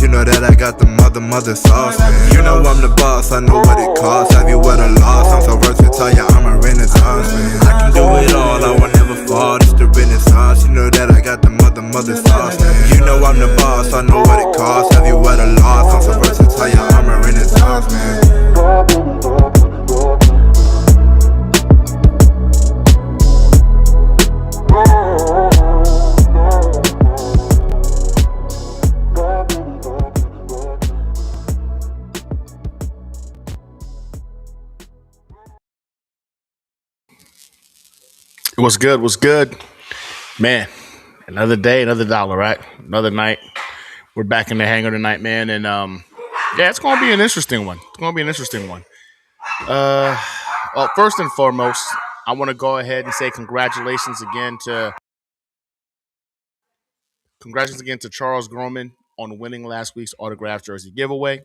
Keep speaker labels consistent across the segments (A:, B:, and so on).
A: You know that I got the mother sauce, man. You know I'm the boss, I know what it costs. Have you ever lost? I'm so versatile, yeah, I'm a renaissance, man. I can do it all, I will never fall. It's the renaissance. You know that I got the mother sauce, man. You know I'm the boss, I know what it costs. Have you ever lost? I'm so versatile, yeah, I'm a renaissance, man.
B: What's good? What's good? Man, another day, another dollar, right? Another night. We're back in the hangar tonight, man. And yeah, it's gonna be an interesting one. It's gonna be an interesting one. Well, first and foremost, I want to go ahead and say congratulations again to Charles Groman on winning last week's autographed jersey giveaway.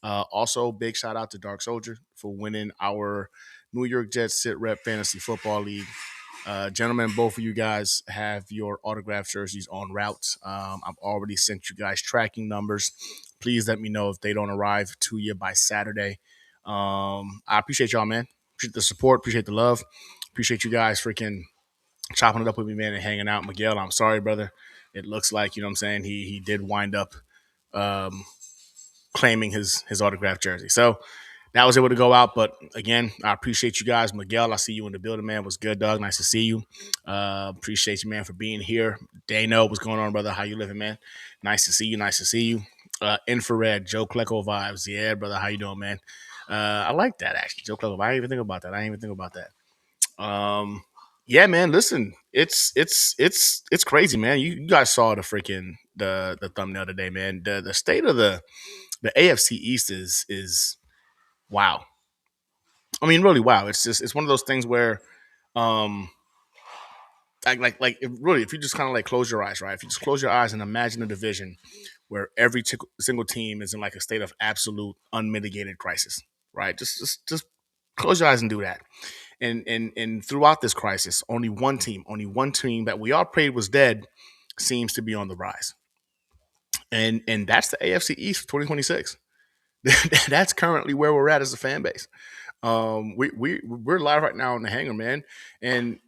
B: Also, big shout out to Dark Soldier for winning our New York Jets Sit Rep Fantasy Football League. Gentlemen, both of you guys have your autographed jerseys en route. I've already sent you guys tracking numbers. Please let me know if they don't arrive to you by Saturday. I appreciate y'all, man. Appreciate the support. Appreciate the love. Appreciate you guys freaking chopping it up with me, man, and hanging out. Miguel, I'm sorry, brother. It looks like, you know what I'm saying, he did wind up claiming his autographed jersey. So that was able to go out, but again, I appreciate you guys. Miguel, I see you in the building, man. What's good, dog? Nice to see you. Appreciate you, man, for being here. Dano, what's going on, brother? How you living, man? Nice to see you. Nice to see you. Infrared, Joe Klecko vibes. Yeah, brother, how you doing, man? I like that, actually. Joe Klecko. I didn't even think about that. Yeah, man, listen, it's crazy, man. You guys saw the freaking the thumbnail today, man. The state of the AFC East is wow. I mean, really, wow. It's one of those things where, um, really, if you just kind of like close your eyes, right? If you just close your eyes and imagine a division where every single team is in like a state of absolute unmitigated crisis, right? Just close your eyes and do that. And throughout this crisis, only one team that we all prayed was dead seems to be on the rise, and that's the AFC East for 2026. That's currently where we're at as a fan base. We're live right now in the hangar, man, and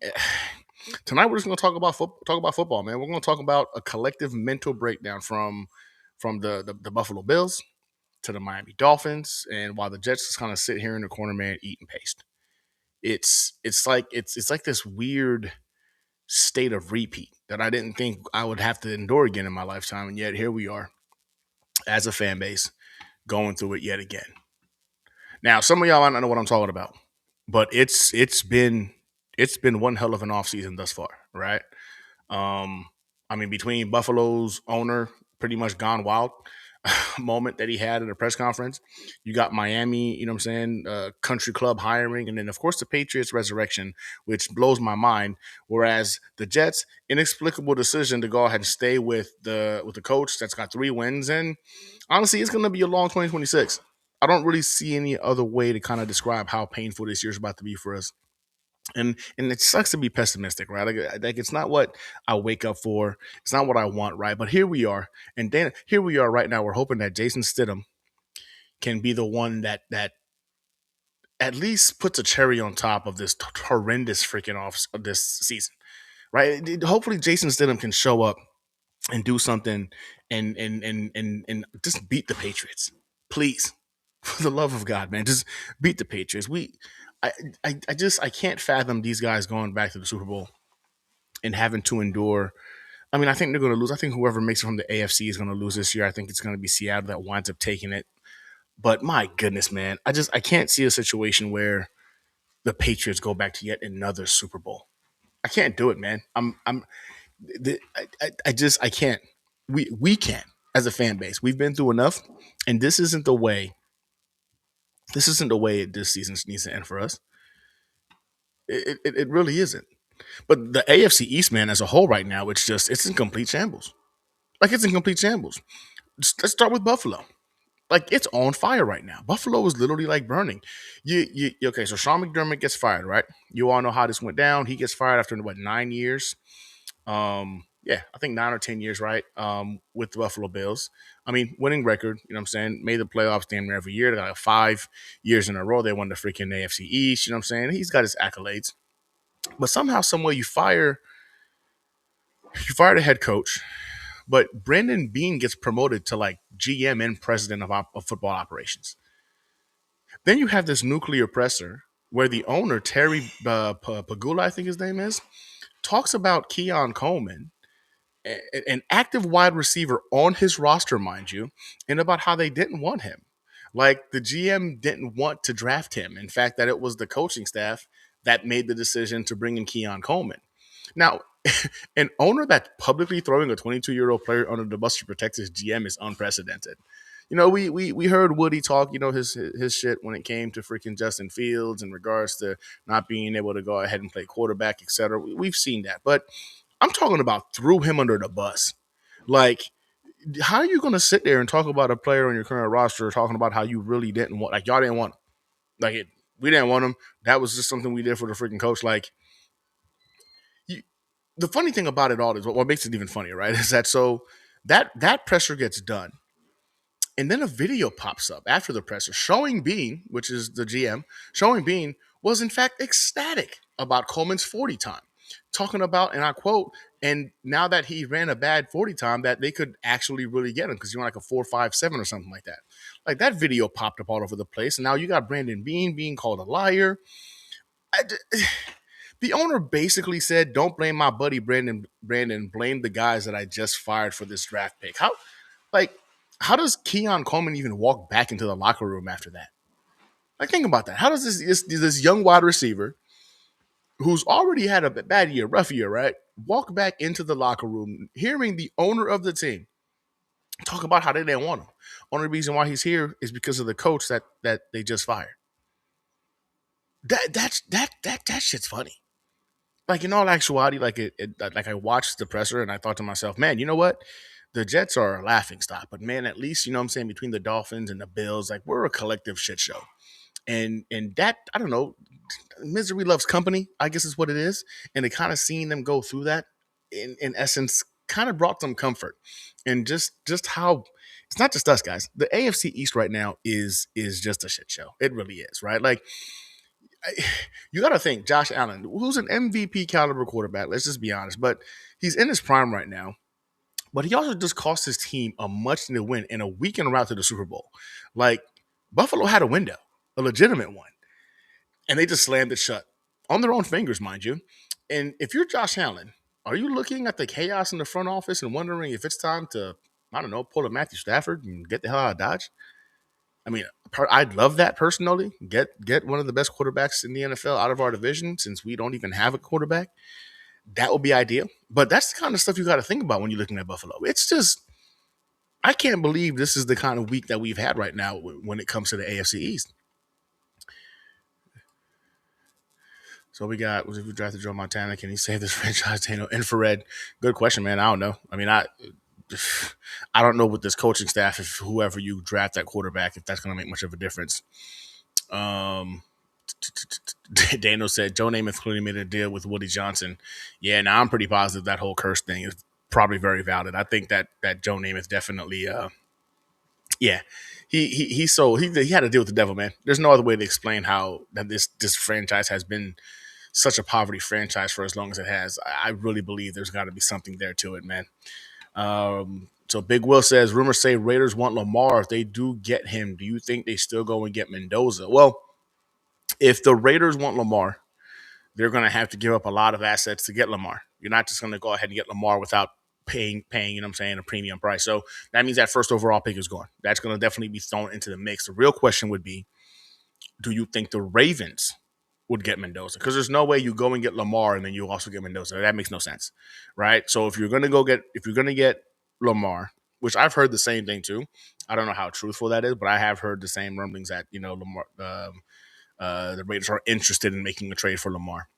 B: tonight we're just gonna talk about football, man. We're gonna talk about a collective mental breakdown from the Buffalo Bills to the Miami Dolphins, and while the Jets just kind of sit here in the corner, man, eating paste. It's like this weird state of repeat that I didn't think I would have to endure again in my lifetime, and yet here we are as a fan base going through it yet again. Now, some of y'all might not know what I'm talking about, but it's been one hell of an offseason thus far, right? I mean, between Buffalo's owner pretty much gone wild moment that he had at a press conference, you got Miami, you know what I'm saying, country club hiring, and then of course the Patriots resurrection, which blows my mind. Whereas the Jets, inexplicable decision to go ahead and stay with the coach that's got 3 wins, and honestly, it's going to be a long 2026. I don't really see any other way to kind of describe how painful this year's about to be for us. And it sucks to be pessimistic, right? Like it's not what I wake up for. It's not what I want, right? But here we are, and then here we are right now. We're hoping that Jason Stidham can be the one that at least puts a cherry on top of this horrendous freaking off of this season, right? Hopefully, Jason Stidham can show up and do something and just beat the Patriots, please. For the love of God, man, just beat the Patriots. I can't fathom these guys going back to the Super Bowl and having to endure. I mean, I think they're going to lose. I think whoever makes it from the AFC is going to lose this year. I think it's going to be Seattle that winds up taking it. But my goodness, man, I can't see a situation where the Patriots go back to yet another Super Bowl. I can't do it, man. I can't. We can't as a fan base. We've been through enough, and this isn't the way. This isn't the way this season needs to end for us. It really isn't. But the AFC East, man, as a whole right now, it's in complete shambles. Like it's in complete shambles. Let's start with Buffalo. Like it's on fire right now. Buffalo is literally like burning. Okay? So Sean McDermott gets fired, right? You all know how this went down. He gets fired after what 9 years. yeah, I think 9 or 10 years, right? With the Buffalo Bills. I mean, winning record, you know what I'm saying? Made the playoffs damn near every year. They got like 5 years in a row. They won the freaking AFC East, you know what I'm saying? He's got his accolades. But somehow, someway you fire the head coach, but Brandon Bean gets promoted to like GM and president of football operations. Then you have this nuclear presser where the owner, Terry Pagula, I think his name is, talks about Keon Coleman, an active wide receiver on his roster, mind you, and about how they didn't want him. Like the GM didn't want to draft him. In fact, that it was the coaching staff that made the decision to bring in Keon Coleman. Now, an owner that's publicly throwing a 22-year-old player under the bus to protect his GM is unprecedented. You know, we heard Woody talk, you know, his shit when it came to freaking Justin Fields in regards to not being able to go ahead and play quarterback, et cetera. We've seen that. But I'm talking about threw him under the bus. Like, how are you going to sit there and talk about a player on your current roster talking about how you really didn't want, like, y'all didn't want him? We didn't want him. That was just something we did for the freaking coach. Like, you, the funny thing about it all is what makes it even funnier, right? Is that so that pressure gets done. And then a video pops up after the presser showing Bean, which is the GM, showing Bean was in fact ecstatic about Coleman's 40 time. Talking about, and I quote, and now that he ran a bad 40 time, that they could actually really get him because he went like a 4.57 or something like that. Like that video popped up all over the place. And now you got Brandon Bean being called a liar. I, the owner basically said, "Don't blame my buddy Brandon. Brandon, blame the guys that I just fired for this draft pick." Like, how does Keon Coleman even walk back into the locker room after that? Like, think about that. How does this young wide receiver who's already had a bad year, rough year, right, walk back into the locker room, hearing the owner of the team talk about how they didn't want him? Only reason why he's here is because of the coach that they just fired. That shit's funny. Like in all actuality, like I watched the presser and I thought to myself, man, you know what? The Jets are a laughing stock, but man, at least you know what I'm saying, between the Dolphins and the Bills, like we're a collective shit show. And that, I don't know, misery loves company, I guess is what it is. And it kind of seeing them go through that in essence kind of brought them comfort. And just how it's not just us guys. The AFC East right now is just a shit show. It really is, right? Like you got to think Josh Allen, who's an MVP caliber quarterback, let's just be honest, but he's in his prime right now. But he also just cost his team a much needed win in a weekend route to the Super Bowl. Like Buffalo had a window, a legitimate one, and they just slammed it shut on their own fingers, mind you. And if you're Josh Allen, are you looking at the chaos in the front office and wondering if it's time to, I don't know, pull a Matthew Stafford and get the hell out of Dodge? I mean, I'd love that personally. Get one of the best quarterbacks in the NFL out of our division since we don't even have a quarterback. That would be ideal. But that's the kind of stuff you got to think about when you're looking at Buffalo. It's just, I can't believe this is the kind of week that we've had right now when it comes to the AFC East. So we drafted Joe Montana. Can he save this franchise? Daniel Infrared. Good question, man. I don't know. I mean, I don't know with this coaching staff if whoever you draft at quarterback, if that's going to make much of a difference. Um, Daniel said Joe Namath clearly made a deal with Woody Johnson. Yeah, now I'm pretty positive that whole curse thing is probably very valid. I think that Joe Namath definitely, yeah, he had to deal with the devil, man. There's no other way to explain how that this franchise has been such a poverty franchise for as long as it has. I really believe there's got to be something there to it, man. So Big Will says rumors say Raiders want Lamar. If they do get him, do you think they still go and get Mendoza? Well, if the Raiders want Lamar, they're going to have to give up a lot of assets to get Lamar. You're not just going to go ahead and get Lamar without paying, you know what I'm saying, a premium price. So that means that first overall pick is gone. That's going to definitely be thrown into the mix. The real question would be, do you think the Ravens would get Mendoza? Because there's no way you go and get Lamar and then you also get Mendoza. That makes no sense, right? So if you're going to get Lamar, which I've heard the same thing too. I don't know how truthful that is, but I have heard the same rumblings that, you know, Lamar, the Raiders are interested in making a trade for Lamar.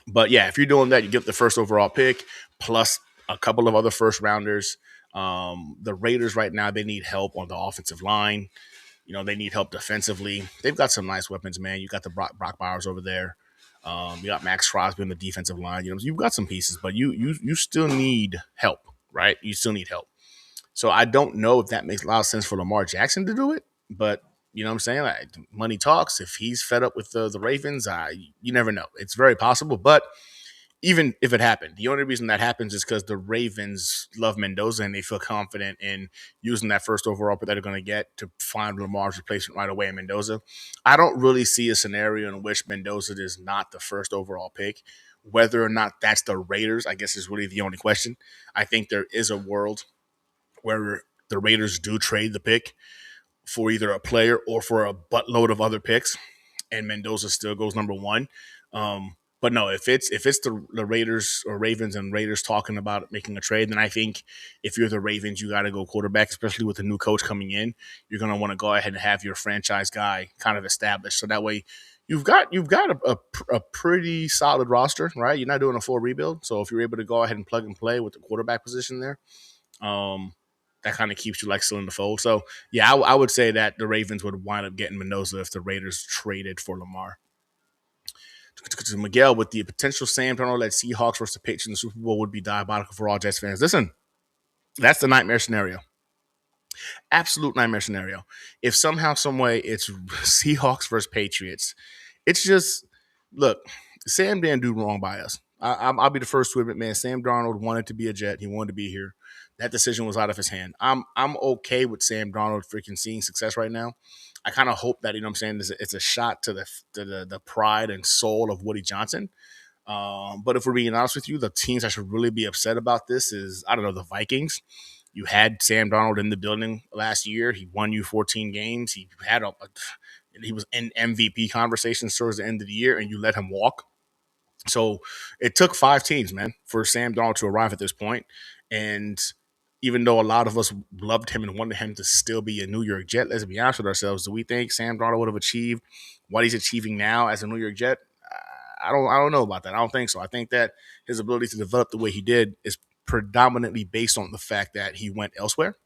B: But yeah, if you're doing that, you get the first overall pick plus a couple of other first rounders. The Raiders right now, they need help on the offensive line. You know, they need help defensively. They've got some nice weapons, man. You got the Brock Bowers over there. You got Max Crosby on the defensive line. You've got some pieces, but you still need help, right? You still need help. So I don't know if that makes a lot of sense for Lamar Jackson to do it, but you know what I'm saying? Like, money talks. If he's fed up with the Ravens, you never know. It's very possible, but even if it happened, the only reason that happens is because the Ravens love Mendoza and they feel confident in using that first overall pick that they're going to get to find Lamar's replacement right away in Mendoza. I don't really see a scenario in which Mendoza is not the first overall pick. Whether or not that's the Raiders, I guess, is really the only question. I think there is a world where the Raiders do trade the pick for either a player or for a buttload of other picks, and Mendoza still goes number one. But no, if it's the Raiders or Ravens and Raiders talking about making a trade, then I think if you're the Ravens, you got to go quarterback, especially with the new coach coming in. You're going to want to go ahead and have your franchise guy kind of established, so that way you've got a pretty solid roster, right? You're not doing a full rebuild, so if you're able to go ahead and plug and play with the quarterback position there, um, that kind of keeps you like still in the fold. So yeah, I would say that the Ravens would wind up getting Mendoza if the Raiders traded for Lamar. Miguel, with the potential Sam Darnold at Seahawks versus the Patriots in the Super Bowl would be diabolical for all Jets fans. Listen, that's the nightmare scenario. Absolute nightmare scenario. If somehow, some way, it's Seahawks versus Patriots, it's just look. Sam didn't do wrong by us. I'll be the first to admit, man. Sam Darnold wanted to be a Jet. He wanted to be here. That decision was out of his hand. I'm okay with Sam Darnold freaking seeing success right now. I kind of hope that, you know what I'm saying, it's a shot to the pride and soul of Woody Johnson. But if we're being honest with you, the teams that should really be upset about this is, I don't know, the Vikings. You had Sam Darnold in the building last year. He won you 14 games. He was in MVP conversations towards the end of the year, and you let him walk. So it took 5 teams, man, for Sam Darnold to arrive at this point. And even though a lot of us loved him and wanted him to still be a New York Jet, let's be honest with ourselves. Do we think Sam Darnold would have achieved what he's achieving now as a New York Jet? I don't know about that. I don't think so. I think that his ability to develop the way he did is predominantly based on the fact that he went elsewhere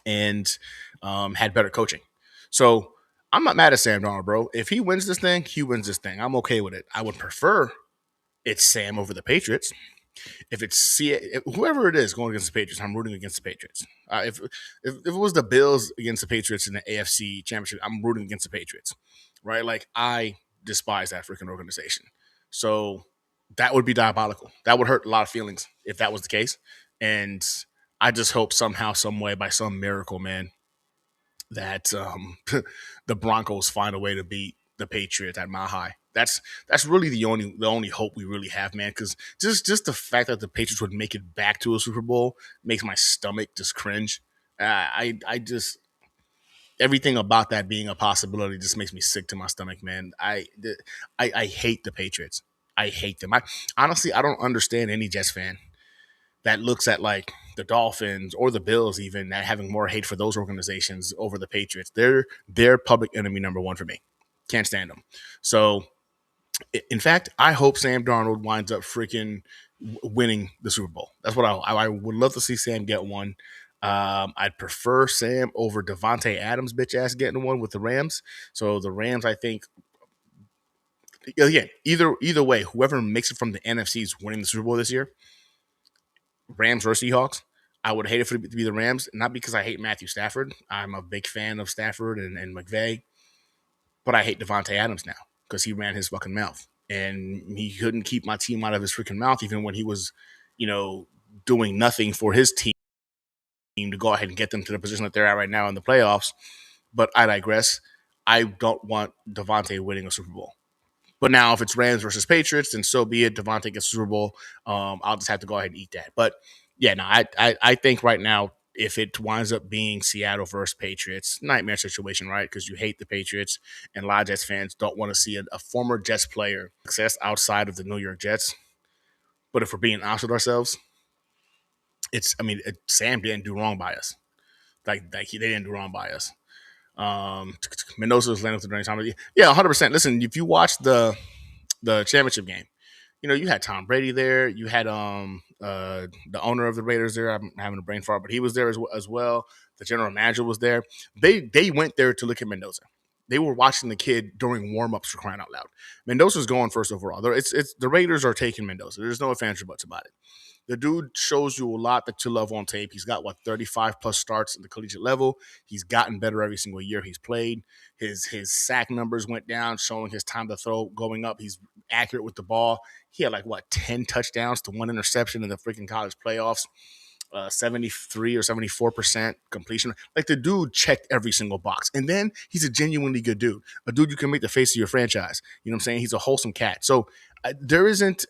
B: and had better coaching. So I'm not mad at Sam Darnold, bro. If he wins this thing, he wins this thing. I'm okay with it. I would prefer it's Sam over the Patriots. If it's whoever it is going against the Patriots, I'm rooting against the Patriots. If it was the Bills against the Patriots in the AFC Championship, I'm rooting against the Patriots, right? Like, I despise that freaking organization. So that would be diabolical. That would hurt a lot of feelings if that was the case. And I just hope somehow, some way, by some miracle, man, that the Broncos find a way to beat the Patriots at Mile High. That's really the only hope we really have, man. Because just the fact that the Patriots would make it back to a Super Bowl makes my stomach just cringe. I just everything about that being a possibility just makes me sick to my stomach, man. I hate the Patriots. I hate them. I don't understand any Jets fan that looks at like the Dolphins or the Bills even that having more hate for those organizations over the Patriots. They're public enemy number one for me. Can't stand them. So, in fact, I hope Sam Darnold winds up freaking winning the Super Bowl. That's what I would love to see Sam get one. I'd prefer Sam over Devontae Adams, bitch ass, getting one with the Rams. So the Rams, I think, again, either way, whoever makes it from the NFC is winning the Super Bowl this year. Rams or Seahawks. I would hate it for it to be the Rams, not because I hate Matthew Stafford. I'm a big fan of Stafford and McVay, but I hate Devontae Adams now because he ran his fucking mouth. And he couldn't keep my team out of his freaking mouth, even when he was, doing nothing for his team to go ahead and get them to the position that they're at right now in the playoffs. But I digress. I don't want Devontae winning a Super Bowl. But now, if it's Rams versus Patriots, then so be it. Devontae gets Super Bowl. I'll just have to go ahead and eat that. But yeah, no, I think right now, if it winds up being Seattle versus Patriots, nightmare situation, right? Because you hate the Patriots, and a lot of Jets fans don't want to see a former Jets player success outside of the New York Jets. But if we're being honest with ourselves, Sam didn't do wrong by us. They didn't do wrong by us. Mendoza was landing during time. Yeah, 100%. Listen, if you watch the championship game, you had Tom Brady there. You had the owner of the Raiders there. I'm having a brain fart, but he was there as well. The general manager was there. They went there to look at Mendoza. They were watching the kid during warm-ups, for crying out loud. Mendoza's going first overall. It's the Raiders are taking Mendoza. There's no ifs, ands, or buts about it. The dude shows you a lot that you love on tape. He's got 35 plus starts at the collegiate level. He's gotten better every single year he's played. His sack numbers went down, showing his time to throw going up. He's accurate with the ball. He had 10 touchdowns to 1 interception in the freaking college playoffs. 73 or 74% completion. Like, the dude checked every single box. And then he's a genuinely good dude, a dude you can make the face of your franchise. You know what I'm saying? He's a wholesome cat. So there isn't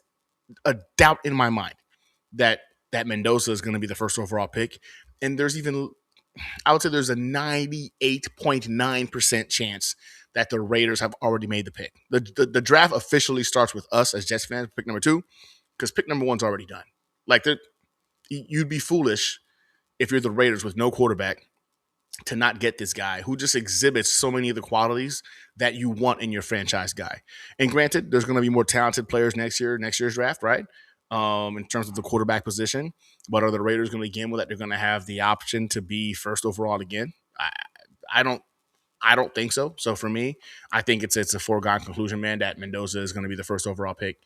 B: a doubt in my mind that Mendoza is going to be the first overall pick. And I would say there's a 98.9% chance that the Raiders have already made the pick. The draft officially starts with us as Jets fans, pick number 2, because pick number 1's already done. You'd be foolish if you're the Raiders with no quarterback to not get this guy who just exhibits so many of the qualities that you want in your franchise guy. And granted, there's going to be more talented players next year's draft, right? In terms of the quarterback position. But are the Raiders going to gamble that they're going to have the option to be first overall again? I don't think so. So for me, I think it's a foregone conclusion, man, that Mendoza is going to be the first overall pick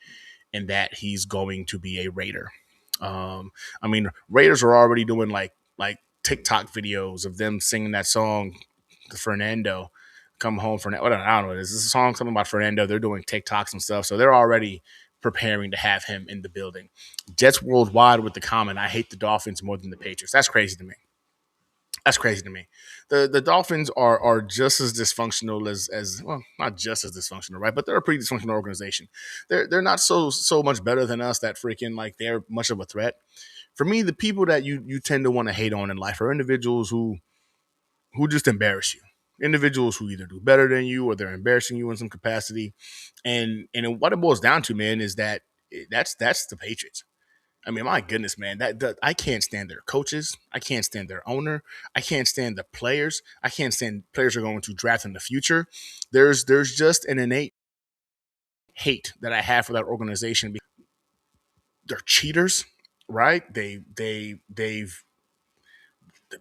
B: and that he's going to be a Raider. Raiders are already doing like TikTok videos of them singing that song, the Fernando, "Come Home Fernando." I don't know. This is a song something about Fernando. They're doing TikToks and stuff, so they're already preparing to have him in the building. Jets worldwide with the comment, "I hate the Dolphins more than the Patriots." That's crazy to me. That's crazy to me. The Dolphins are just as dysfunctional as well, not just as dysfunctional, right? But they're a pretty dysfunctional organization. They're not so much better than us that freaking they're much of a threat. For me, the people that you tend to want to hate on in life are individuals who just embarrass you. Individuals who either do better than you or they're embarrassing you in some capacity. And what it boils down to, man, is that's the Patriots. My goodness, man, that I can't stand their coaches. I can't stand their owner. I can't stand the players. I can't stand players are going to draft in the future. There's just an innate hate that I have for that organization. They're cheaters, right? They've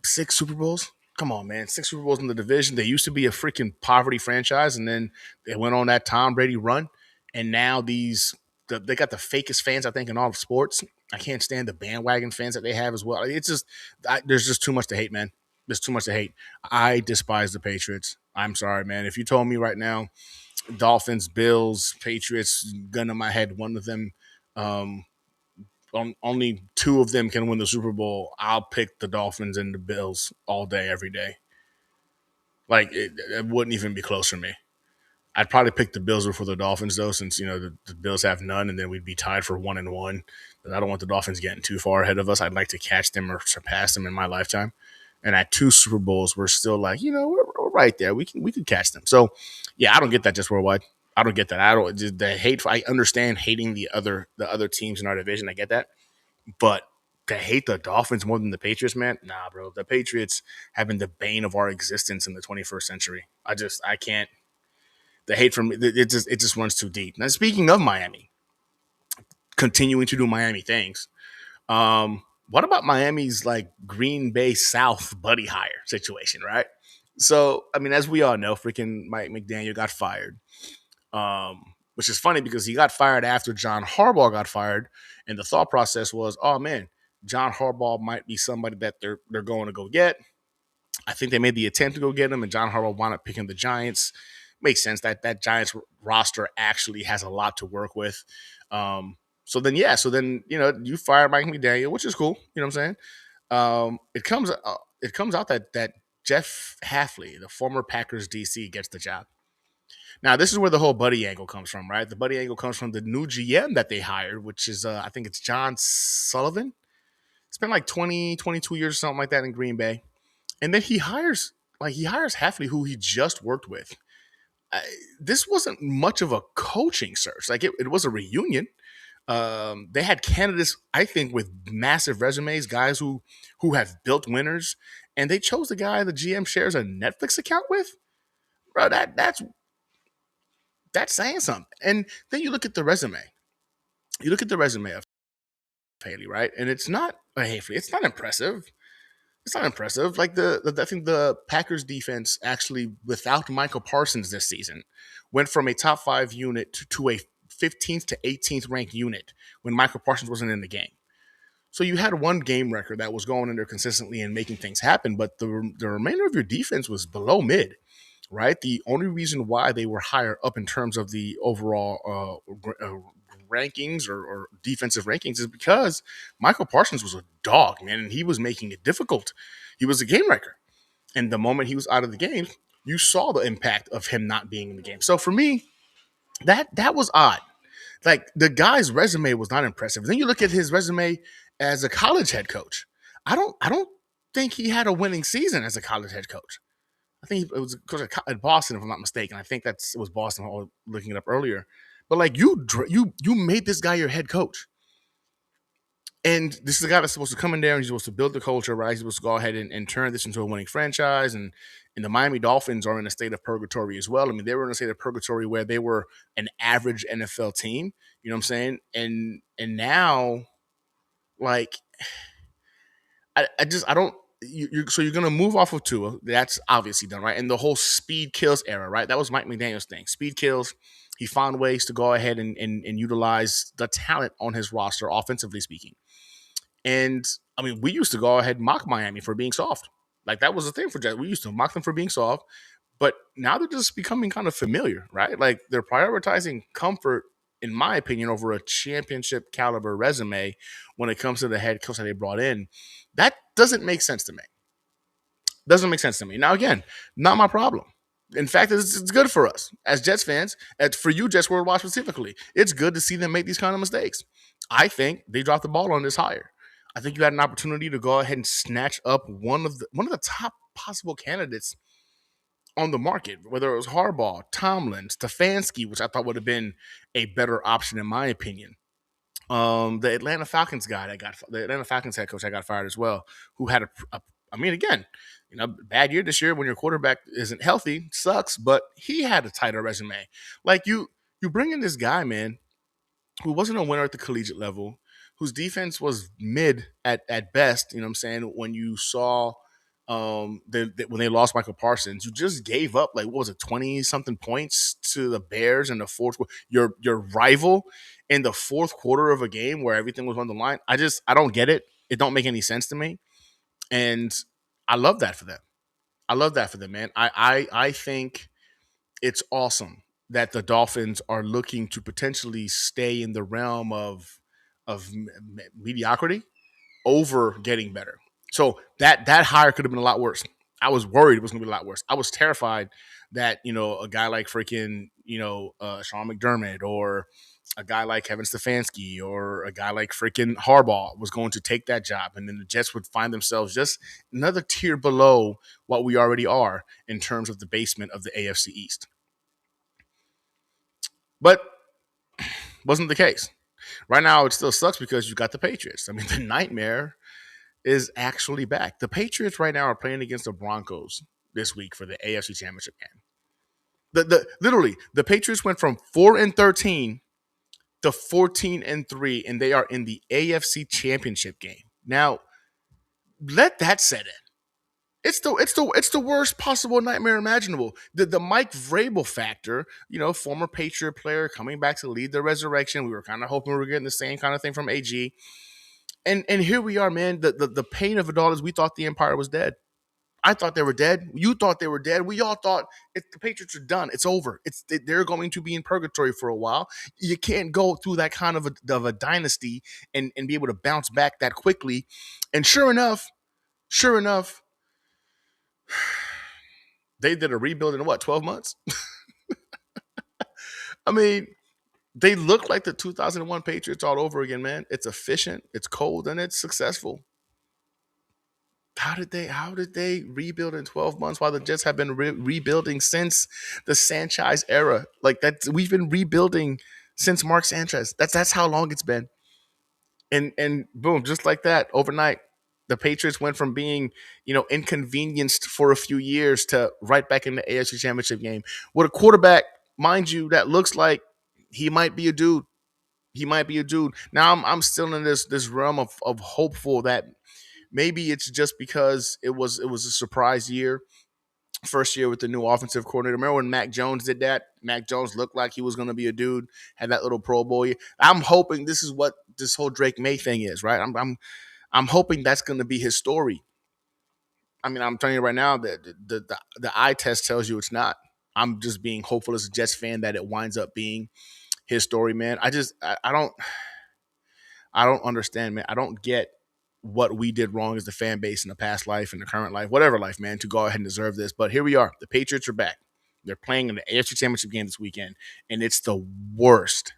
B: 6 Super Bowls. Come on, man, 6 Super Bowls in the division. They used to be a freaking poverty franchise, and then they went on that Tom Brady run, and now they got the fakest fans, I think, in all of sports. I can't stand the bandwagon fans that they have as well. It's just there's just too much to hate, man. There's too much to hate. I despise the Patriots. I'm sorry, man. If you told me right now, Dolphins, Bills, Patriots, gun to my head, one of them, only 2 of them can win the Super Bowl, I'll pick the Dolphins and the Bills all day, every day. It wouldn't even be close for me. I'd probably pick the Bills before the Dolphins, though, since the Bills have none, and then we'd be tied for 1-1. But I don't want the Dolphins getting too far ahead of us. I'd like to catch them or surpass them in my lifetime. And at 2 Super Bowls, we're still we're right there. We can catch them. So, yeah, I don't get that just worldwide. I don't get that. I don't the hate. I understand hating the other teams in our division. I get that, but to hate the Dolphins more than the Patriots, man, nah, bro. The Patriots have been the bane of our existence in the 21st century. I can't. The hate from it just runs too deep. Now, speaking of Miami, continuing to do Miami things, what about Miami's Green Bay South buddy hire situation, right? So, as we all know, freaking Mike McDaniel got fired, which is funny because he got fired after John Harbaugh got fired, and the thought process was, oh man, John Harbaugh might be somebody that they're going to go get. I think they made the attempt to go get him, and John Harbaugh wound up picking the Giants. Makes sense that Giants roster actually has a lot to work with. So then you fire Mike McDaniel, which is cool. You know what I'm saying? It comes out that Jeff Hafley, the former Packers DC, gets the job. Now, this is where the whole buddy angle comes from, right? The buddy angle comes from the new GM that they hired, which is I think it's John Sullivan. It's been 20, 22 years or something like that in Green Bay, and then he hires Hafley, who he just worked with. This wasn't much of a coaching search. It was a reunion. They had candidates, I think, with massive resumes, guys who have built winners, and they chose the guy the GM shares a Netflix account with. Bro, that's saying something. And then you look at the resume. You look at the resume of Haley, right? And it's not a Haley. It's not impressive. It's not impressive. Like I think the Packers defense actually, without Michael Parsons this season, went from a top 5 unit to a 15th to 18th ranked unit when Michael Parsons wasn't in the game. So you had one game record that was going in there consistently and making things happen, but the remainder of your defense was below mid, right? The only reason why they were higher up in terms of the overall rankings or defensive rankings is because Michael Parsons was a dog, man, and he was making it difficult. He was a game wrecker. And the moment he was out of the game, you saw the impact of him not being in the game. So for me, that was odd. Like the guy's resume was not impressive. Then you look at his resume as a college head coach. I don't think he had a winning season as a college head coach. I think it was coach at Boston, if I'm not mistaken. I think it was Boston. I was looking it up earlier. But like you made this guy your head coach. And this is a guy that's supposed to come in there and he's supposed to build the culture, right? He's supposed to go ahead and turn this into a winning franchise. And the Miami Dolphins are in a state of purgatory as well. I mean, they were in a state of purgatory where they were an average NFL team. You know what I'm saying? And now, like, I don't. So you're gonna move off of Tua. That's obviously done, right? And the whole speed kills era, right? That was Mike McDaniel's thing. Speed kills. He found ways to go ahead and utilize the talent on his roster, offensively speaking. And I mean, we used to go ahead and mock Miami for being soft. Like that was the thing for Jets. We used to mock them for being soft, but now they're just becoming kind of familiar, right? Like they're prioritizing comfort, in my opinion, over a championship caliber resume when it comes to the head coach that they brought in. That doesn't make sense to me. Doesn't make sense to me. Now, again, not my problem. In fact, it's good for us as Jets fans, as for you, Jets Worldwide specifically. It's good to see them make these kind of mistakes. I think they dropped the ball on this hire. I think you had an opportunity to go ahead and snatch up one of the top possible candidates on the market, whether it was Harbaugh, Tomlin, Stefanski, which I thought would have been a better option in my opinion. The Atlanta Falcons guy that got the Atlanta Falcons head coach that got fired as well, who had I mean, again, bad year this year when your quarterback isn't healthy sucks, but he had a tighter resume. Like you bring in this guy, man, who wasn't a winner at the collegiate level, whose defense was mid at best. You know what I'm saying? When you saw when they lost Michael Parsons, you just gave up like what was it, 20 something points to the Bears in the fourth. Your rival in the fourth quarter of a game where everything was on the line. I don't get it. It don't make any sense to me, and I love that for them. I love that for them, man. I think it's awesome that the Dolphins are looking to potentially stay in the realm of mediocrity over getting better. So that hire could have been a lot worse. I was worried it was going to be a lot worse. I was terrified that a guy like freaking Sean McDermott or a guy like Kevin Stefanski or a guy like freaking Harbaugh was going to take that job, and then the Jets would find themselves just another tier below what we already are in terms of the basement of the AFC East. But wasn't the case. Right now, it still sucks because you got the Patriots. I mean, the nightmare is actually back. The Patriots right now are playing against the Broncos this week for the AFC Championship game. The literally the Patriots went from 4-13 to 14-3, and they are in the AFC Championship game. Now, let that set in. It's the worst possible nightmare imaginable. The Mike Vrabel factor, former Patriot player coming back to lead the resurrection. We were kind of hoping we were getting the same kind of thing from AG. And here we are, man. The pain of it all is we thought the Empire was dead. I thought they were dead. You thought they were dead. We all thought the Patriots are done. It's over. They're going to be in purgatory for a while. You can't go through that kind of a dynasty and be able to bounce back that quickly. And sure enough, they did a rebuild in what, 12 months? I mean, they look like the 2001 Patriots all over again, man. It's efficient, it's cold, and it's successful. How did they rebuild in 12 months while the Jets have been rebuilding since the Sanchez era? Like that, we've been rebuilding since Mark Sanchez. That's how long it's been. And boom, just like that, overnight, the Patriots went from being, inconvenienced for a few years to right back in the AFC Championship game with a quarterback, mind you, that looks like he might be a dude. He might be a dude. Now I'm still in this realm of hopeful that maybe it's just because it was a surprise year, first year with the new offensive coordinator. Remember when Mac Jones did that? Mac Jones looked like he was going to be a dude, had that little Pro Bowl year. I'm hoping this is what this whole Drake May thing is, right? I'm hoping that's going to be his story. I mean, I'm telling you right now that the eye test tells you it's not. I'm just being hopeful as a Jets fan that it winds up being his story, man. I don't understand, man. I don't get what we did wrong as the fan base in the past life and the current life, whatever life, man, to go ahead and deserve this. But here we are. The Patriots are back. They're playing in the AFC Championship game this weekend, and it's the worst.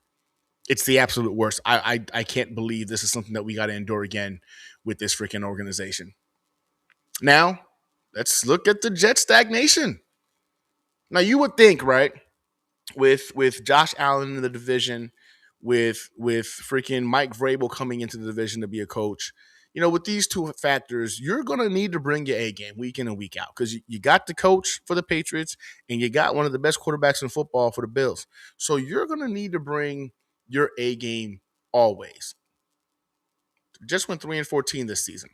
B: It's the absolute worst. I can't believe this is something that we got to endure again with this freaking organization. Now, let's look at the Jet stagnation. Now, you would think, right, with Josh Allen in the division, with freaking Mike Vrabel coming into the division to be a coach, with these two factors, you're gonna need to bring your A game week in and week out because you got the coach for the Patriots and you got one of the best quarterbacks in football for the Bills. So you're gonna need to bring your A game always. Just went 3-14 this season.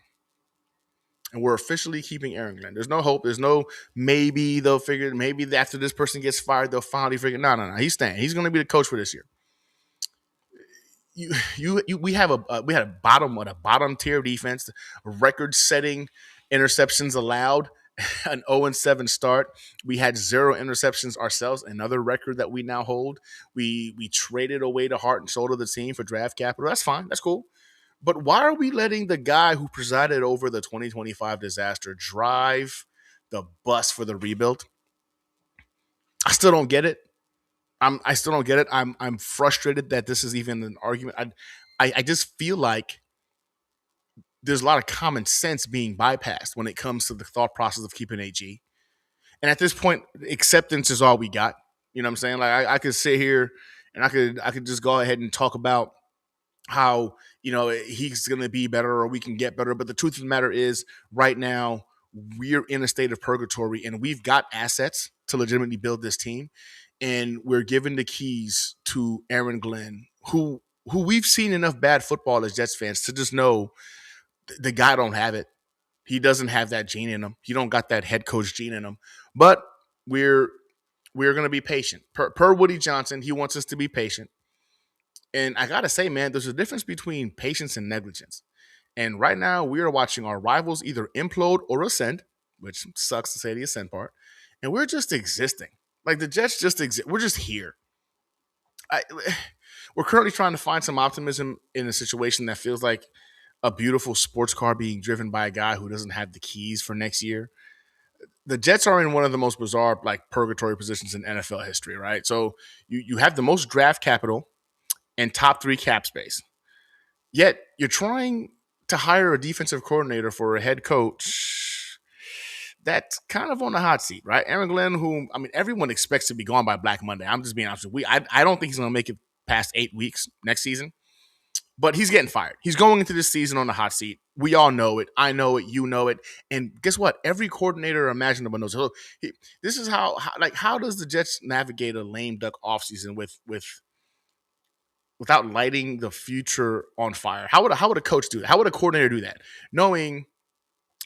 B: And we're officially keeping Aaron Glenn. There's no hope. There's no maybe they'll figure. Maybe after this person gets fired, they'll finally figure. No. He's staying. He's going to be the coach for this year. We had a bottom tier defense, record-setting interceptions allowed, an 0-7 start. We had 0 interceptions ourselves, another record that we now hold. We traded away the heart and soul of the team for draft capital. That's fine. That's cool. But why are we letting the guy who presided over the 2025 disaster drive the bus for the rebuild? I still don't get it. I still don't get it. I'm frustrated that this is even an argument. I just feel like there's a lot of common sense being bypassed when it comes to the thought process of keeping AG. And at this point, acceptance is all we got. You know what I'm saying? Like I could sit here and I could just go ahead and talk about how he's going to be better or we can get better. But the truth of the matter is right now we're in a state of purgatory and we've got assets to legitimately build this team. And we're given the keys to Aaron Glenn, who we've seen enough bad football as Jets fans to just know the guy don't have it. He doesn't have that gene in him. He don't got that head coach gene in him. But we're going to be patient. Per Woody Johnson, he wants us to be patient. And I got to say, man, there's a difference between patience and negligence. And right now, we are watching our rivals either implode or ascend, which sucks to say the ascend part. And we're just existing. Like the Jets just exist. We're just here. We're currently trying to find some optimism in a situation that feels like a beautiful sports car being driven by a guy who doesn't have the keys for next year. The Jets are in one of the most bizarre, like, purgatory positions in NFL history, right? So you have the most draft capital and top 3 cap space. Yet you're trying to hire a defensive coordinator for a head coach that's kind of on the hot seat, right? Aaron Glenn, whom, I mean, everyone expects to be gone by Black Monday. I'm just being honest with you. I don't think he's going to make it past 8 weeks next season, but he's getting fired. He's going into this season on the hot seat. We all know it. I know it. You know it. And guess what? Every coordinator imaginable knows it. Look, this is how does the Jets navigate a lame duck offseason without lighting the future on fire? How would a coach do that? How would a coordinator do that? Knowing,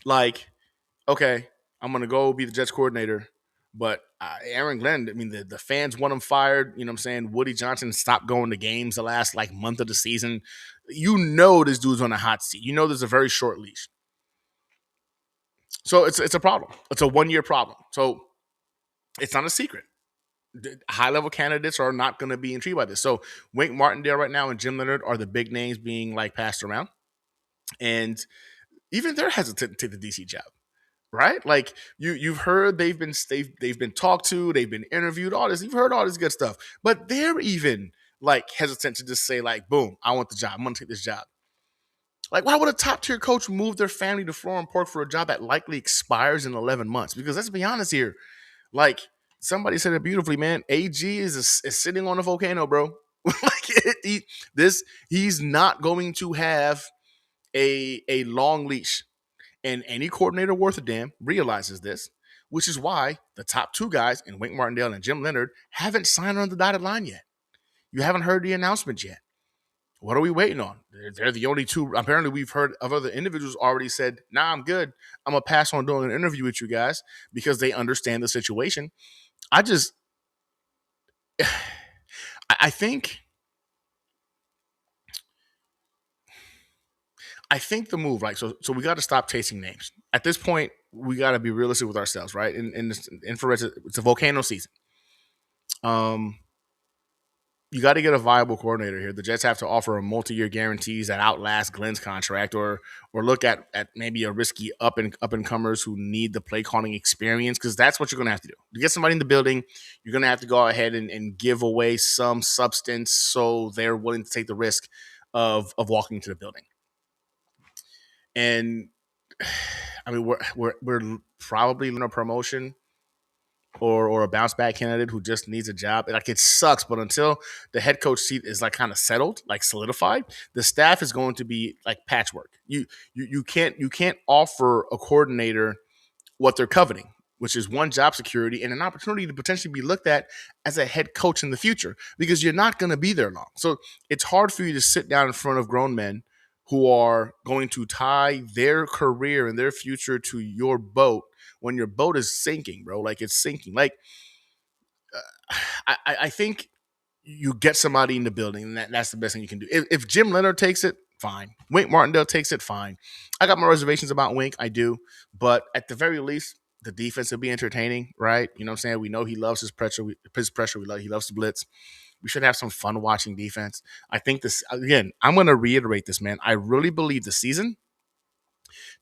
B: like, okay, I'm going to go be the Jets coordinator, but Aaron Glenn, I mean, the fans want him fired. You know what I'm saying? Woody Johnson stopped going to games the last, like, month of the season. You know this dude's on a hot seat. You know there's a very short leash. So it's a problem. It's a 1-year problem. So it's not a secret. High-level candidates are not going to be intrigued by this. So Wink Martindale right now and Jim Leonard are the big names being, like, passed around. And even they're hesitant to take the DC job, right? Like, you've heard they've been talked to, they've been interviewed, all this. You've heard all this good stuff. But they're even, like, hesitant to just say, like, boom, I want the job. I'm going to take this job. Like, why would a top-tier coach move their family to Florham Park for a job that likely expires in 11 months? Because let's be honest here. Like, somebody said it beautifully, man. AG is sitting on a volcano, bro. Like, he's not going to have a long leash. And any coordinator worth a damn realizes this, which is why the top 2 guys in Wink Martindale and Jim Leonard haven't signed on the dotted line yet. You haven't heard the announcement yet. What are we waiting on? They're the only two. Apparently, we've heard of other individuals already said, "Nah, I'm good. I'm gonna pass on doing an interview with you guys because they understand the situation." I just, I think, I think the move, right? So we got to stop chasing names. At this point, we got to be realistic with ourselves, right? In this infrared, it's a volcano season. Um, you got to get a viable coordinator here. The Jets have to offer a multi-year guarantees that outlast Glenn's contract, or look at maybe a risky up and comers who need the play calling experience, because that's what you're going to have to do to get somebody in the building. You're going to have to go ahead and give away some substance so they're willing to take the risk of walking into the building. And I mean, we're probably in a promotion or a bounce back candidate who just needs a job. Like, it sucks, but until the head coach seat is like kind of settled, like solidified, the staff is going to be like patchwork. You can't offer a coordinator what they're coveting, which is one, job security and an opportunity to potentially be looked at as a head coach in the future, because you're not going to be there long. So it's hard for you to sit down in front of grown men who are going to tie their career and their future to your boat when your boat is sinking, bro. Like, it's sinking. Like, I think you get somebody in the building, and that's the best thing you can do. If Jim Leonard takes it, fine. Wink Martindale takes it, fine. I got my reservations about Wink, I do. But at the very least, the defense will be entertaining, right? You know what I'm saying? We know he loves his pressure. He loves to blitz. We should have some fun watching defense. I think this, again, I'm going to reiterate this, man. I really believe the season,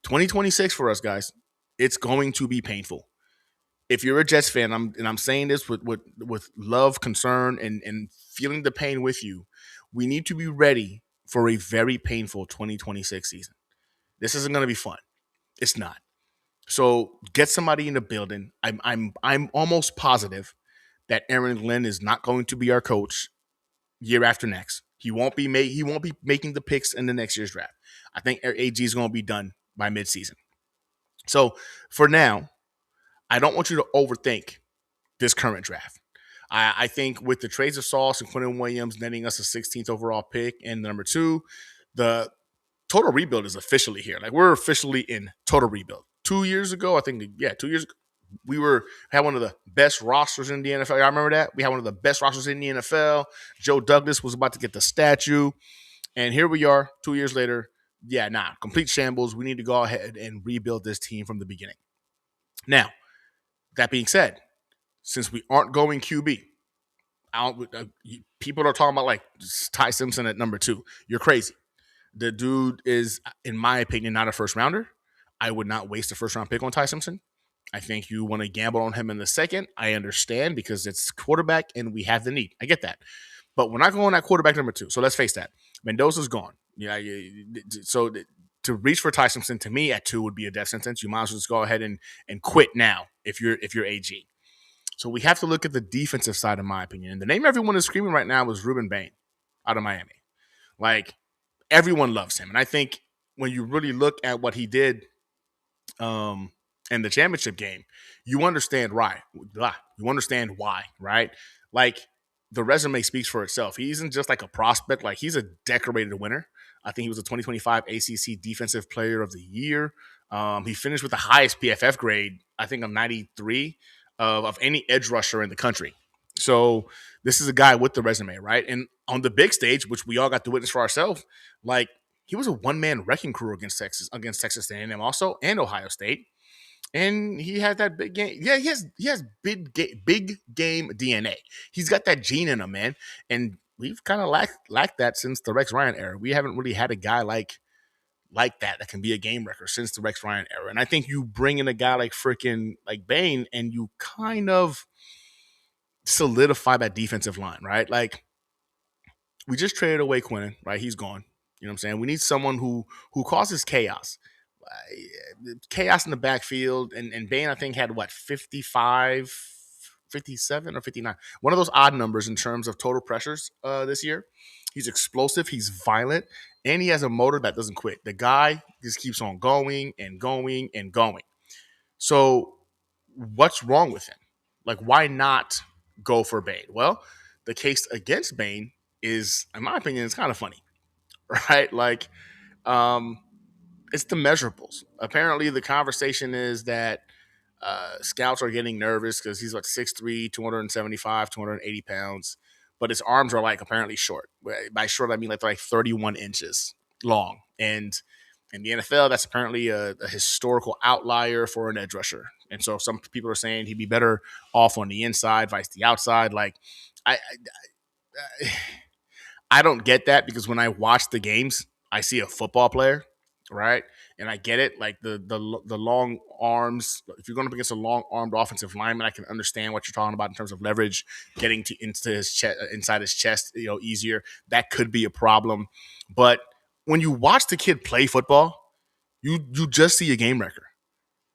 B: 2026 for us, guys, it's going to be painful. If you're a Jets fan, I'm saying this with love, concern, and feeling the pain with you, we need to be ready for a very painful 2026 season. This isn't going to be fun. It's not. So get somebody in the building. I'm almost positive that Aaron Glenn is not going to be our coach year after next. He won't be making the picks in the next year's draft. I think AG is going to be done by midseason. So for now, I don't want you to overthink this current draft. I think with the trades of Sauce and Quentin Williams netting us a 16th overall pick and number 2, the total rebuild is officially here. Like, we're officially in total rebuild. 2 years ago, I think, 2 years ago, we had one of the best rosters in the NFL. I remember that. We had one of the best rosters in the NFL. Joe Douglas was about to get the statue. And here we are 2 years later. Complete shambles. We need to go ahead and rebuild this team from the beginning. Now, that being said, since we aren't going QB, people are talking about like Ty Simpson at number 2. You're crazy. The dude is, in my opinion, not a first rounder. I would not waste a first round pick on Ty Simpson. I think you want to gamble on him in the second. I understand, because it's quarterback and we have the need. I get that. But we're not going at quarterback number 2. So let's face that. Mendoza's gone. So to reach for Ty Simpson, to me, at 2 would be a death sentence. You might as well just go ahead and quit now if you're AG. So we have to look at the defensive side, in my opinion. And the name everyone is screaming right now is Ruben Bain out of Miami. Like, everyone loves him. And I think when you really look at what he did in the championship game, you understand why. You understand why, right? Like, the resume speaks for itself. He isn't just like a prospect. Like, he's a decorated winner. I think he was a 2025 ACC Defensive Player of the Year. He finished with the highest PFF grade, I think, of 93 of any edge rusher in the country. So this is a guy with the resume, right? And on the big stage, which we all got to witness for ourselves, like, he was a one-man wrecking crew against Texas A&M also, and Ohio State. And he had that big game. Yeah, he has big game DNA. He's got that gene in him, man. And we've kind of lacked that since the Rex Ryan era. We haven't really had a guy like that can be a game wrecker since the Rex Ryan era. And I think you bring in a guy like freaking like Bain, and you kind of solidify that defensive line, right? Like, we just traded away Quentin, right? He's gone. You know what I'm saying? We need someone who causes chaos. Chaos in the backfield. And Bain, I think, had 55, 57, or 59. One of those odd numbers in terms of total pressures this year. He's explosive. He's violent. And he has a motor that doesn't quit. The guy just keeps on going and going and going. So what's wrong with him? Like, why not go for Bain? Well, the case against Bain is, in my opinion, it's kind of funny. right? Like, um, it's the measurables. Apparently, the conversation is that scouts are getting nervous because he's like 6'3", 275, 280 pounds, but his arms are like apparently short. By short, I mean like they're like 31 inches long. And in the NFL, that's apparently a historical outlier for an edge rusher. And so some people are saying he'd be better off on the inside, vice the outside. Like, I I don't get that because when I watch the games, I see a football player, right? And I get it, like the long arms. If you're going up against a long armed offensive lineman, I can understand what you're talking about in terms of leverage, getting to into his chest, inside his chest, easier. That could be a problem, but when you watch the kid play football, you just see a game wrecker.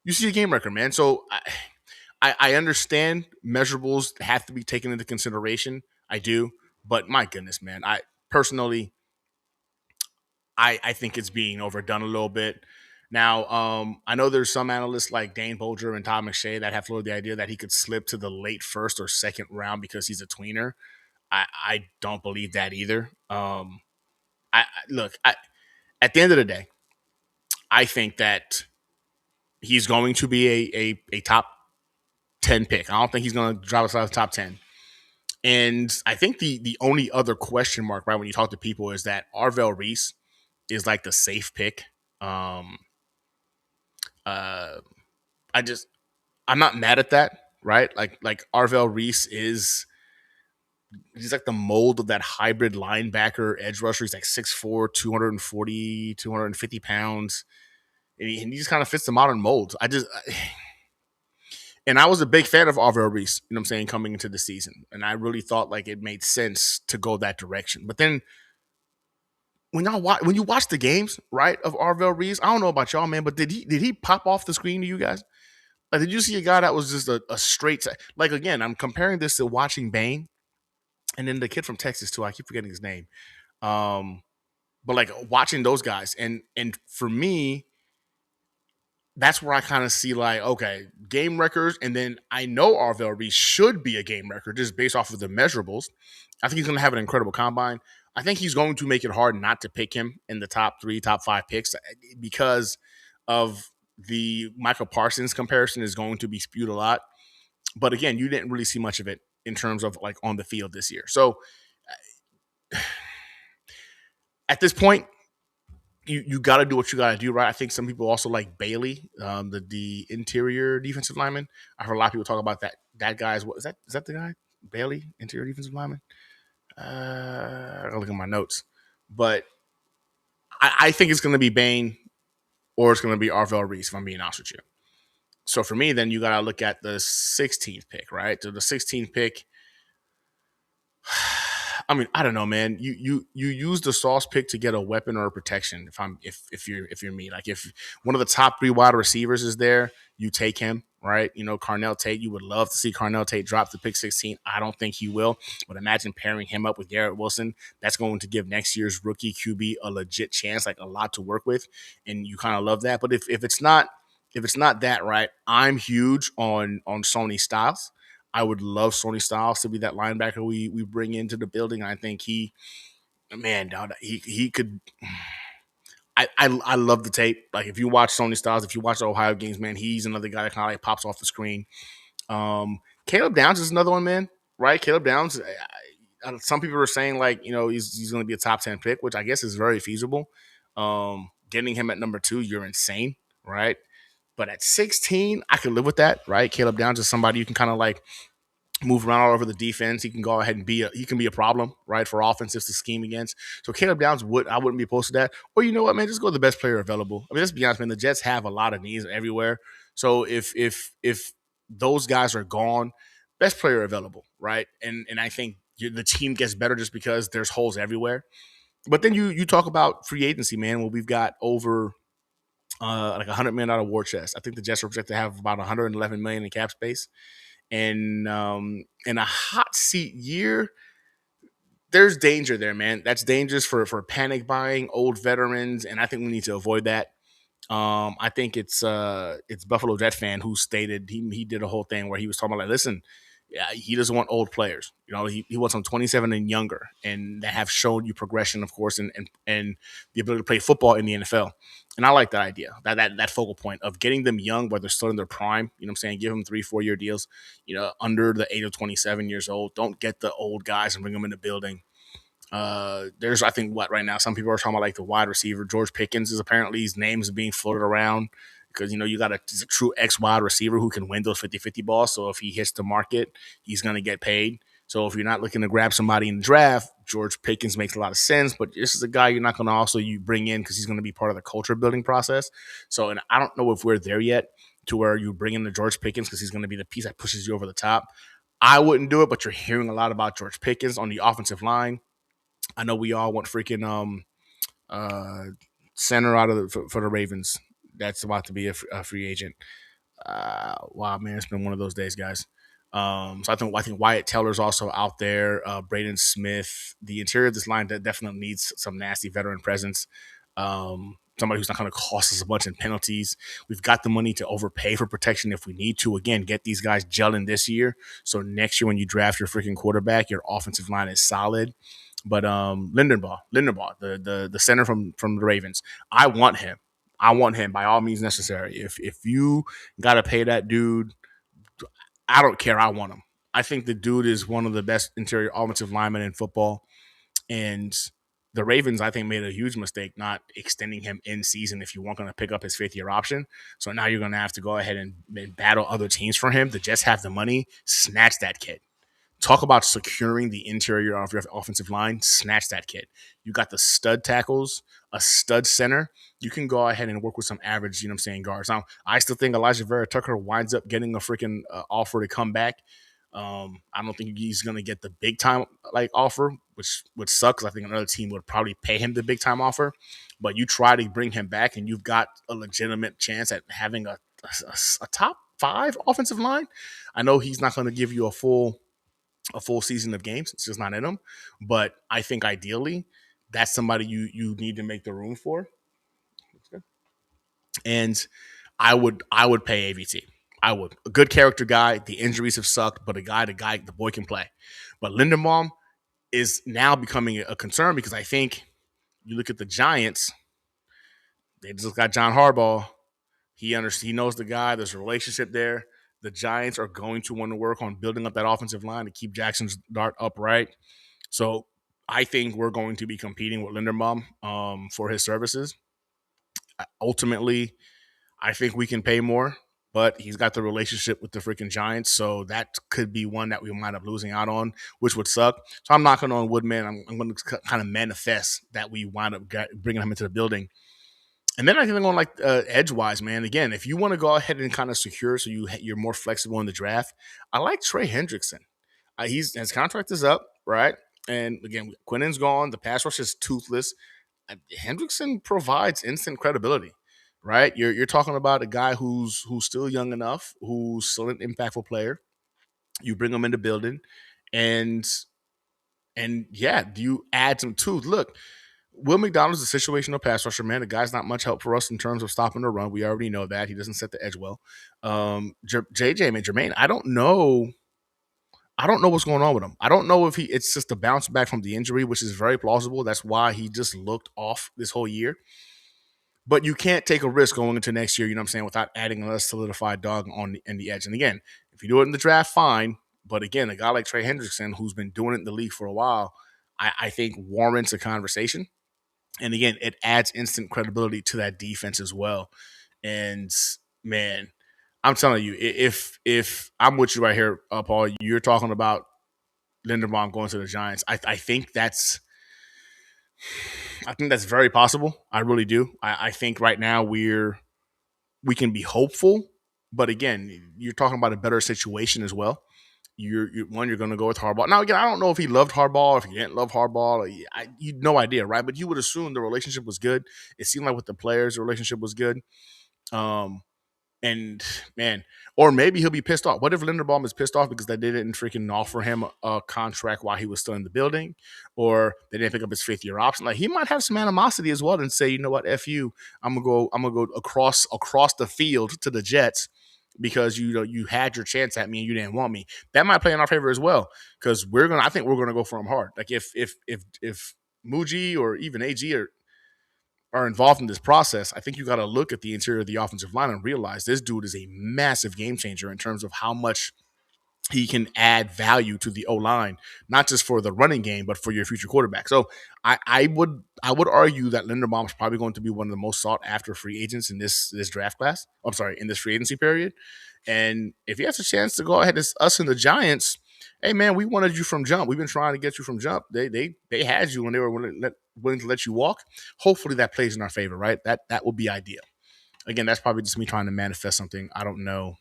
B: You see a game wrecker, man. So I understand measurables have to be taken into consideration. I do, but my goodness, man, I personally I think it's being overdone a little bit. Now, I know there's some analysts like Dane Bolger and Todd McShay that have floated the idea that he could slip to the late first or second round because he's a tweener. I don't believe that either. Look, at the end of the day, I think that he's going to be a top 10 pick. I don't think he's going to drop us out of the top 10. And I think the only other question mark, right, when you talk to people is that Arvell Reese is like the safe pick. Um, uh, I just I'm not mad at that, right? Like Arvell Reese he's like the mold of that hybrid linebacker edge rusher. He's like 6'4", 240, 250 pounds. And he just kind of fits the modern mold. And I was a big fan of Arvell Reese, you know what I'm saying, coming into the season. And I really thought like it made sense to go that direction. But then when you watch the games, right, of Arvell Reese, I don't know about y'all, man, but did he pop off the screen to you guys? Like, did you see a guy that was just a straight like again? I'm comparing this to watching Bane, and then the kid from Texas too. I keep forgetting his name. Um, but like watching those guys, and for me, that's where I kind of see like, okay, game records, and then I know Arvell Reese should be a game record just based off of the measurables. I think he's going to have an incredible combine. I think he's going to make it hard not to pick him in the top 3, top 5 picks because of the Michael Parsons comparison is going to be spewed a lot. But again, you didn't really see much of it in terms of like on the field this year. So at this point, you got to do what you got to do, right? I think some people also like Bailey, the interior defensive lineman. I heard a lot of people talk about that guy's what is that the guy Bailey, interior defensive lineman? I gotta look at my notes, but I think it's going to be Bain or it's going to be Arvell Reese. If I'm being honest with you. So for me, then you got to look at the 16th pick, right? So the 16th pick. I mean, I don't know, man. You use the sauce pick to get a weapon or a protection. If you're me, like if one of the top 3 wide receivers is there, you take him, right? You know, Carnell Tate. You would love to see Carnell Tate drop to pick 16. I don't think he will, but imagine pairing him up with Garrett Wilson. That's going to give next year's rookie QB a legit chance, like a lot to work with, and you kind of love that. But if it's not that, right, I'm huge on Sony Styles. I would love Sony Styles to be that linebacker we bring into the building. I think man, he could. I love the tape. Like if you watch Sony Styles, if you watch the Ohio games, man, he's another guy that kind of like pops off the screen. Caleb Downs is another one, man. Right? Caleb Downs. Some people are saying like he's going to be a top 10 pick, which I guess is very feasible. Getting him at number 2, you're insane, right? But at 16, I could live with that, right? Caleb Downs is somebody you can kind of like move around all over the defense. He can go ahead and he can be a problem, right, for offenses to scheme against. So Caleb Downs I wouldn't be opposed to that. Or you know what, man, just go to the best player available. I mean, let's be honest, man, the Jets have a lot of needs everywhere. So if those guys are gone, best player available, right? And I think the team gets better just because there's holes everywhere. But then you talk about free agency, man. Well, we've got over like $100 million war chest. I think the Jets are projected to have about $111 million in cap space. And in a hot seat year, there's danger there, man. That's dangerous for panic buying old veterans, and I think we need to avoid that. I think it's Buffalo Jet fan who stated he did a whole thing where he was talking about like, listen, Yeah, he doesn't want old players. He wants them 27 and younger, and that have shown you progression, of course, and the ability to play football in the NFL. And I like that idea, that focal point of getting them young, where they're still in their prime. You know what I'm saying? Give them 3-4 year deals. Under the age of 27 years old. Don't get the old guys and bring them in the building. There's, I think, what right now some people are talking about like the wide receiver George Pickens is apparently his name's being floated around because you got a true X wide receiver who can win those 50-50 balls. So if he hits the market, he's going to get paid. So if you're not looking to grab somebody in the draft, George Pickens makes a lot of sense. But this is a guy you're not going to also you bring in because he's going to be part of the culture building process. So, and I don't know if we're there yet to where you bring in the George Pickens because he's going to be the piece that pushes you over the top. I wouldn't do it, but you're hearing a lot about George Pickens on the offensive line. I know we all want freaking uh center out of for the Ravens. That's about to be a free agent. Wow, man, it's been one of those days, guys. So I think Wyatt Teller's also out there. Braden Smith. The interior of this line that definitely needs some nasty veteran presence. Somebody who's not going to cost us a bunch in penalties. We've got the money to overpay for protection if we need to. Again, get these guys gelling this year. So next year when you draft your freaking quarterback, your offensive line is solid. But Linderbaugh, the center from the Ravens, I want him. I want him by all means necessary. If you got to pay that dude, I don't care. I want him. I think the dude is one of the best interior offensive linemen in football. And the Ravens, I think, made a huge mistake not extending him in season if you weren't going to pick up his 5th-year option. So now you're going to have to go ahead and battle other teams for him to just have the money. Snatch that kid. Talk about securing the interior of your offensive line. Snatch that kid. You got the stud tackles, a stud center. You can go ahead and work with some average, guards. Now, I still think Elijah Vera Tucker winds up getting a freaking offer to come back. I don't think he's going to get the big time offer, which would suck because I think another team would probably pay him the big time offer. But you try to bring him back, and you've got a legitimate chance at having a top 5 offensive line. I know he's not going to give you a full season of games. It's just not in them. But I think ideally that's somebody you need to make the room for. And I would pay AVT. I would. A good character guy. The injuries have sucked, but the boy can play. But Linderbaum is now becoming a concern because I think you look at the Giants, they just got John Harbaugh. He knows the guy. There's a relationship there. The Giants are going to want to work on building up that offensive line to keep Jackson's dart upright. So I think we're going to be competing with Linderbaum for his services. Ultimately, I think we can pay more, but he's got the relationship with the freaking Giants, so that could be one that we might up losing out on, which would suck. So I'm knocking on wood, man. I'm going to kind of manifest that we wind up bringing him into the building. And then I think on edge-wise, man, again, if you want to go ahead and kind of secure so you're more flexible in the draft, I like Trey Hendrickson. His contract is up, right? And again, Quinnen's gone. The pass rush is toothless. Hendrickson provides instant credibility, right? You're talking about a guy who's still young enough, who's still an impactful player. You bring him into building, and yeah, you add some tooth. Look, Will McDonald's a situational pass rusher, man. The guy's not much help for us in terms of stopping the run. We already know that. He doesn't set the edge well. JJ, man, Jermaine, I don't know what's going on with him. I don't know if it's just a bounce back from the injury, which is very plausible. That's why he just looked off this whole year. But you can't take a risk going into next year, without adding a less solidified dog in the edge. And again, if you do it in the draft, fine. But again, a guy like Trey Hendrickson, who's been doing it in the league for a while, I think warrants a conversation. And again, it adds instant credibility to that defense as well. And man, I'm telling you, if I'm with you right here, Paul, you're talking about Linderbaum going to the Giants. I think that's very possible. I really do. I think right now we can be hopeful, but again, you're talking about a better situation as well. You're going to go with Harbaugh. Now, again, I don't know if he loved Harbaugh, if he didn't love Harbaugh. You no idea, right? But you would assume the relationship was good. It seemed like with the players, the relationship was good. And man, or maybe he'll be pissed off. What if Linderbaum is pissed off because they didn't freaking offer him a contract while he was still in the building, or they didn't pick up his 5th-year option? Like, he might have some animosity as well and say, you know what, F you, I'm gonna go across the field to the Jets because you had your chance at me and you didn't want me. That might play in our favor as well because I think we're gonna go for him hard. Like if Muji or even AG are involved in this process, I think you got to look at the interior of the offensive line and realize this dude is a massive game changer in terms of how much he can add value to the O line, not just for the running game, but for your future quarterback. So I would argue that Linderbaum is probably going to be one of the most sought after free agents in this draft class. I'm sorry, in this free agency period. And if he has a chance to go ahead as us and the Giants, hey man, we wanted you from jump. We've been trying to get you from jump. They had you and they were willing to let you walk. Hopefully that plays in our favor, right? That would be ideal. Again, that's probably just me trying to manifest something. I don't know.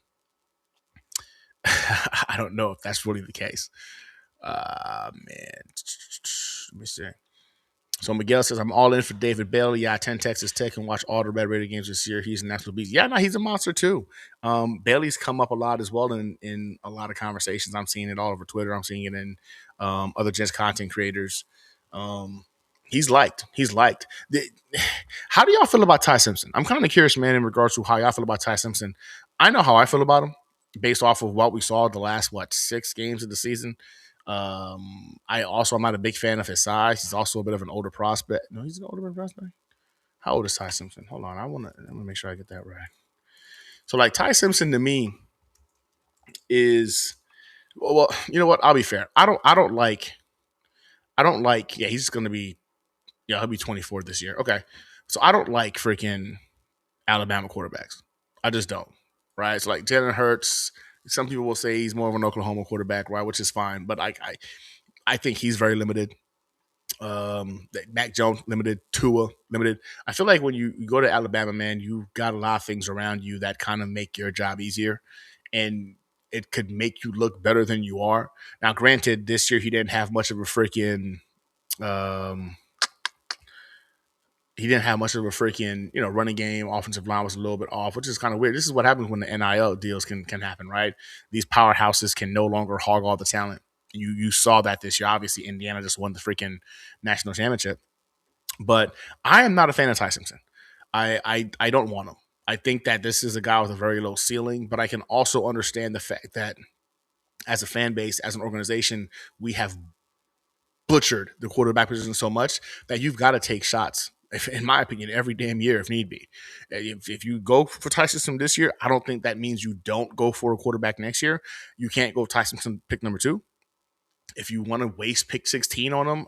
B: I don't know if that's really the case. Man. Let me see. So Miguel says, I'm all in for David Bailey. Yeah, I attend Texas Tech and watch all the Red Raider games this year. He's an absolute beast. Yeah, no, he's a monster too. Bailey's come up a lot as well in a lot of conversations. I'm seeing it all over Twitter. I'm seeing it in other Jets content creators. He's liked. How do y'all feel about Ty Simpson? I'm kind of curious, man, in regards to how y'all feel about Ty Simpson. I know how I feel about him based off of what we saw the last, 6 games of the season. I'm not a big fan of his size. He's also a bit of an older prospect. No, he's an older prospect. How old is Ty Simpson? Hold on, I want to make sure I get that right. So, like, Ty Simpson to me is well, you know what? I'll be fair. I don't like. Yeah, he's going to be. Yeah, he'll be 24 this year. Okay, so I don't like freaking Alabama quarterbacks. I just don't. Right? It's like Jalen Hurts. Some people will say he's more of an Oklahoma quarterback, right? Which is fine, but I think he's very limited. Mac Jones limited, Tua limited. I feel like when you go to Alabama, man, you got a lot of things around you that kind of make your job easier, and it could make you look better than you are. Now, granted, this year he didn't have much of a freaking. He didn't have much of a freaking, running game. Offensive line was a little bit off, which is kind of weird. This is what happens when the NIL deals can happen, right? These powerhouses can no longer hog all the talent. You saw that this year. Obviously, Indiana just won the freaking national championship. But I am not a fan of Ty Simpson. I don't want him. I think that this is a guy with a very low ceiling, but I can also understand the fact that as a fan base, as an organization, we have butchered the quarterback position so much that you've got to take shots, in my opinion, every damn year if need be. If you go for Ty Simpson this year, I don't think that means you don't go for a quarterback next year. You can't go Ty Simpson pick number 2. If you want to waste pick 16 on him,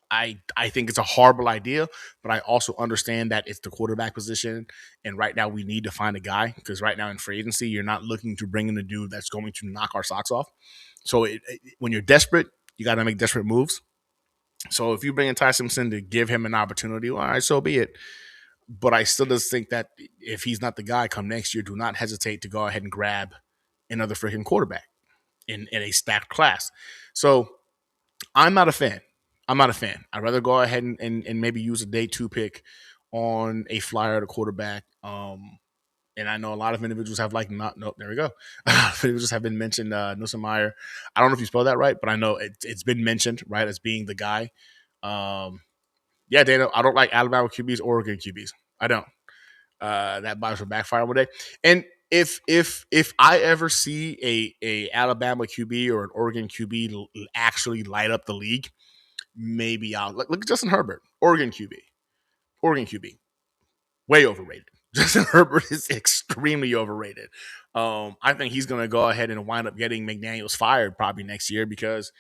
B: I think it's a horrible idea, but I also understand that it's the quarterback position, and right now we need to find a guy because right now in free agency, you're not looking to bring in a dude that's going to knock our socks off. So when you're desperate, you got to make desperate moves. So if you bring in Ty Simpson to give him an opportunity, well, all right, so be it. But I still just think that if he's not the guy come next year, do not hesitate to go ahead and grab another freaking quarterback in a stacked class. So I'm not a fan. I'd rather go ahead and maybe use a day 2 pick on a flyer at a quarterback. And I know a lot of individuals have there we go. Individuals have been mentioned, Nussmeier. I don't know if you spelled that right, but I know it's been mentioned, right, as being the guy. Yeah, Dana, I don't like Alabama QBs, Oregon QBs. I don't. That bias will backfire one day. And if I ever see a Alabama QB or an Oregon QB actually light up the league, maybe I'll look at Justin Herbert, Oregon QB, way overrated. Justin Herbert is extremely overrated. I think he's going to go ahead and wind up getting McDaniels fired probably next year because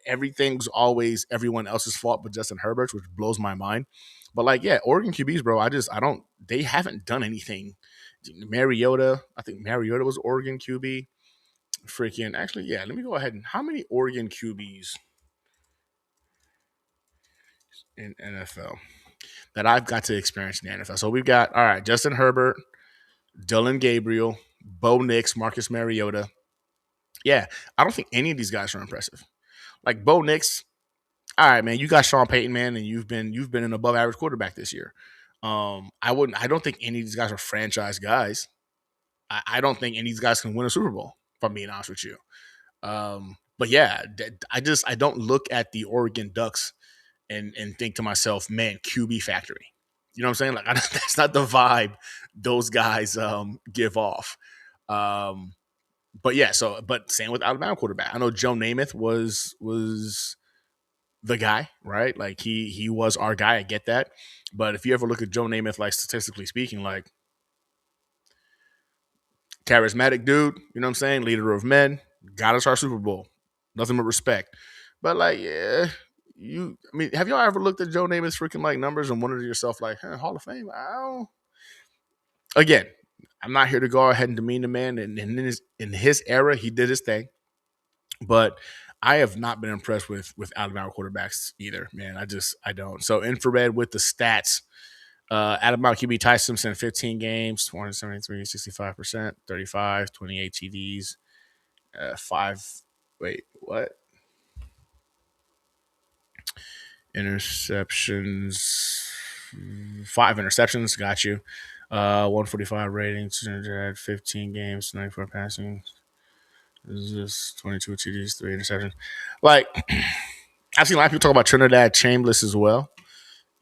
B: everything's always everyone else's fault but Justin Herbert's, which blows my mind. But Oregon QBs, bro, they haven't done anything. Mariota, I think Mariota was Oregon QB. Actually, yeah, let me go ahead and how many Oregon QBs in NFL that I've got to experience in the NFL? So we've got, all right, Justin Herbert, Dylan Gabriel, Bo Nix, Marcus Mariota. Yeah, I don't think any of these guys are impressive. Like Bo Nix, all right, man, you got Sean Payton, man, and you've been an above average quarterback this year. I don't think any of these guys are franchise guys. I don't think any of these guys can win a Super Bowl, if I'm being honest with you. But yeah, I don't look at the Oregon Ducks and think to myself, man, QB factory. You know what I'm saying? That's not the vibe those guys give off. Um, but yeah, but same with Alabama quarterback. I know Joe Namath was the guy, right? Like he was our guy. I get that, but if you ever look at Joe Namath, like statistically speaking, like charismatic dude, you know what I'm saying? Leader of men, got us our Super Bowl. Nothing but respect. But like, yeah, I mean, have y'all ever looked at Joe Namath's freaking like numbers and wondered to yourself, like, huh, Hall of Fame? I don't. Again, I'm not here to go ahead and demean the man. And in his era, he did his thing. But I have not been impressed with Alabama quarterbacks either, man. I don't. So infrared with the stats. Alabama QB Ty Simpson, 15 games, 473, 65%, 35, 28 TDs, five. Wait, what? Interceptions. Five interceptions. Got you. 145 rating, 15 games, 94 passing. This is 22 TDs, three interceptions. Like, I've seen a lot of people talk about Trinidad Chambliss as well.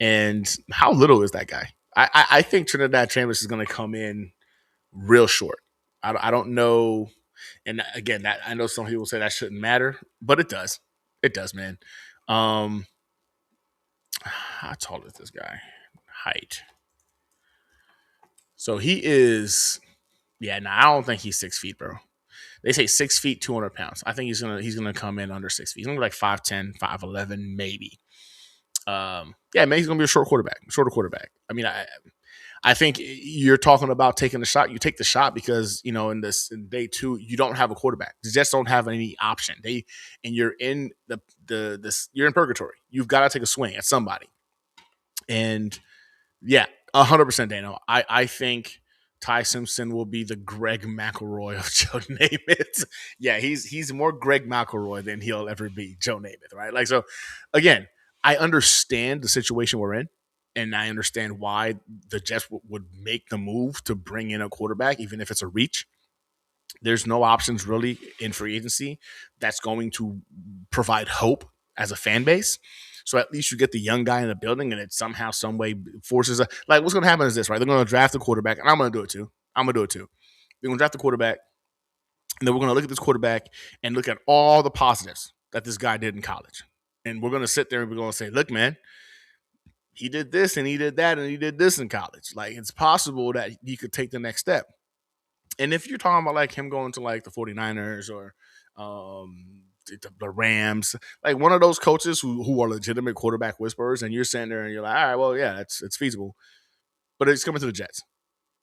B: And how little is that guy? I think Trinidad Chambliss is going to come in real short. I don't know. And again, that I know some people say that shouldn't matter, but it does. It does, man. How tall is this guy? Height. So he is. Yeah, no, I don't think he's 6 feet, bro. They say 6 feet, 200 pounds. I think he's gonna come in under 6 feet. He's gonna be like 5'10", 5'11", maybe. Yeah, maybe he's gonna be a shorter quarterback. I mean, I think you're talking about taking the shot. You take the shot because in day two you don't have a quarterback. The Jets don't have any option. And you're in you're in purgatory. You've got to take a swing at somebody. And yeah, 100%, Dano. I think Ty Simpson will be the Greg McElroy of Joe Namath. Yeah, he's more Greg McElroy than he'll ever be Joe Namath, right? Like, so again, I understand the situation we're in, and I understand why the Jets would make the move to bring in a quarterback, even if it's a reach. There's no options really in free agency that's going to provide hope as a fan base. So at least you get the young guy in the building, and it somehow, some way forces like what's going to happen is this, right? They're going to draft the quarterback, and I'm going to do it too. They're going to draft the quarterback, and then we're going to look at this quarterback and look at all the positives that this guy did in college, and we're going to sit there and we're going to say, look, man, he did this and he did that and he did this in college. Like, it's possible that he could take the next step. And if you're talking about like him going to like the 49ers or the Rams, like one of those coaches who are legitimate quarterback whisperers, and you're sitting there and you're like, all right, well, yeah, it's feasible. But it's coming to the Jets.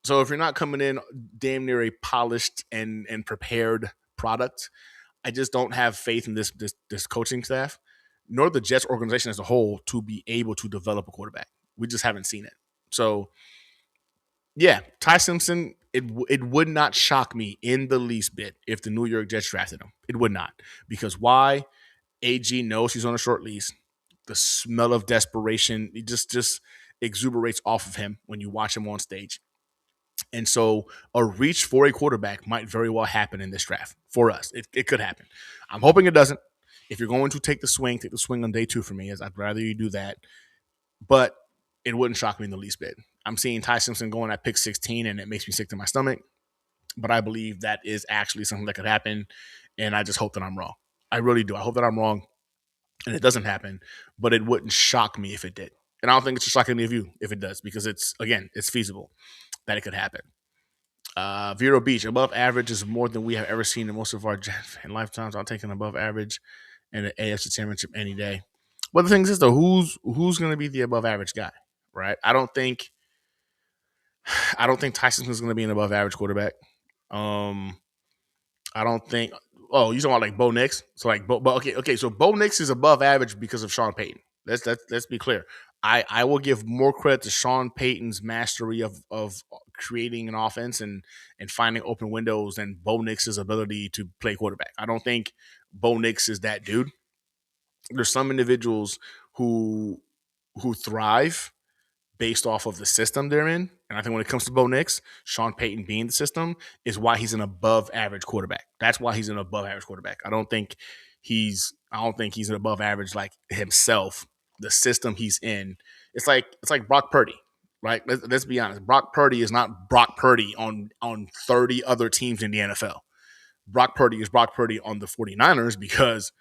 B: So if you're not coming in damn near a polished and prepared product, I just don't have faith in this coaching staff, nor the Jets organization as a whole, to be able to develop a quarterback. We just haven't seen it. So yeah, Ty Simpson, it would not shock me in the least bit if the New York Jets drafted him. It would not. Because why? AG knows he's on a short lease. The smell of desperation, it just exuberates off of him when you watch him on stage. And so a reach for a quarterback might very well happen in this draft for us. It could happen. I'm hoping it doesn't. If you're going to take the swing on day two for me, as I'd rather you do that. But it wouldn't shock me in the least bit. I'm seeing Ty Simpson going at pick 16, and it makes me sick to my stomach. But I believe that is actually something that could happen, and I just hope that I'm wrong. I really do. I hope that I'm wrong, and it doesn't happen. But it wouldn't shock me if it did. And I don't think it should shock any of you if it does, because it's feasible that it could happen. Vero Beach, above average is more than we have ever seen in most of our Jet fan lifetimes. I'll take an above average in the AFC Championship any day. But the thing is, though, who's going to be the above average guy, right? I don't think Tyson's going to be an above average quarterback. I don't think. Oh, you talking about like Bo Nix? So like, okay. So Bo Nix is above average because of Sean Payton. Let's be clear. I will give more credit to Sean Payton's mastery of creating an offense and finding open windows than Bo Nix's ability to play quarterback. I don't think Bo Nix is that dude. There's some individuals who thrive based off of the system they're in. And I think when it comes to Bo Nix, Sean Payton being the system is why he's an above average quarterback. That's why he's an above average quarterback. I don't think he's an above average like himself. The system he's in, it's like Brock Purdy. right? Let's be honest. Brock Purdy is not Brock Purdy on 30 other teams in the NFL. Brock Purdy is Brock Purdy on the 49ers because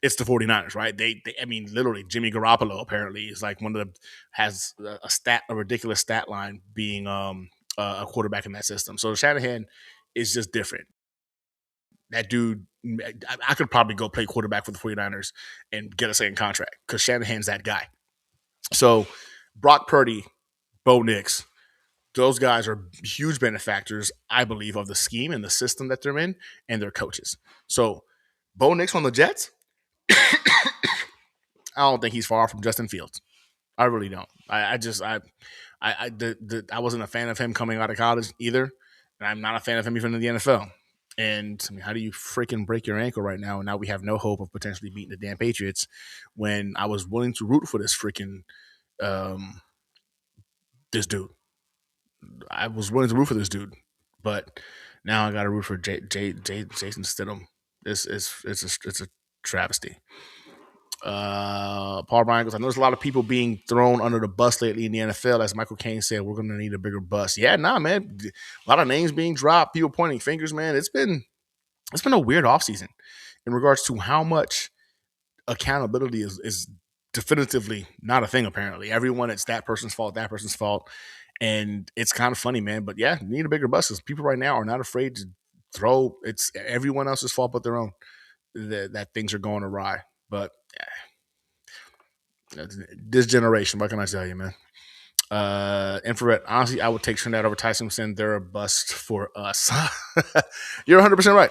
B: it's the 49ers, right? I mean, literally, Jimmy Garoppolo apparently is like one of the has a ridiculous stat line being a quarterback in that system. So Shanahan is just different. That dude, I could probably go play quarterback for the 49ers and get a second contract because Shanahan's that guy. So Brock Purdy, Bo Nix, those guys are huge benefactors, I believe, of the scheme and the system that they're in and their coaches. So Bo Nix on the Jets, I don't think he's far from Justin Fields. I really don't. I wasn't a fan of him coming out of college either, and I'm not a fan of him even in the NFL. And I mean, how do you freaking break your ankle right now? And now we have no hope of potentially beating the damn Patriots. When I was willing to root for this freaking this dude, I was willing to root for this dude, but now I got to root for Jason Stidham. It's a travesty. Paul Bryan goes, I know there's a lot of people being thrown under the bus lately in the NFL. As Michael Caine said, we're going to need a bigger bus. Yeah, nah, man. A lot of names being dropped, people pointing fingers, man. It's been a weird offseason in regards to how much accountability is definitively not a thing, apparently. Everyone, it's that person's fault, that person's fault. And it's kind of funny, man. But yeah, need a bigger bus because people right now are not afraid to throw. It's everyone else's fault but their own that things are going awry. But this generation, what can I tell you, man? Infrared, honestly, I would take Trinidad over Tyson Simpson. They're a bust for us. You're 100% right.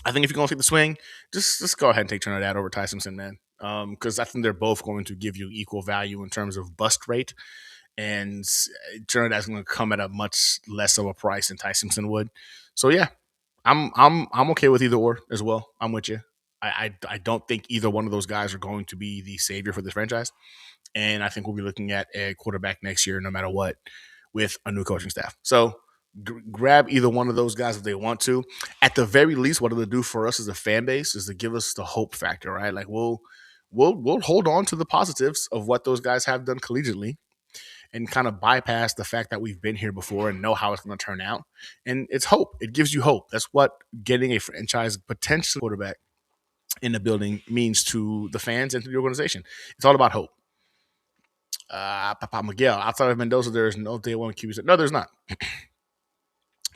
B: I think if you're going to take the swing, just go ahead and take Trinidad over Tyson Simpson, man. Because I think they're both going to give you equal value in terms of bust rate. And Trinidad's going to come at a much less of a price than Tyson Simpson would. So yeah, I'm okay with either or as well. I'm with you. I don't think either one of those guys are going to be the savior for this franchise. And I think we'll be looking at a quarterback next year, no matter what, with a new coaching staff. So grab either one of those guys if they want to. At the very least, what it'll do for us as a fan base is to give us the hope factor, right? Like we'll hold on to the positives of what those guys have done collegiately and kind of bypass the fact that we've been here before and know how it's going to turn out. And it's hope. It gives you hope. That's what getting a franchise potential quarterback in the building means to the fans and to the organization. It's all about hope. Papa Miguel, outside of Mendoza, there is no day one QB. No, there's not. No,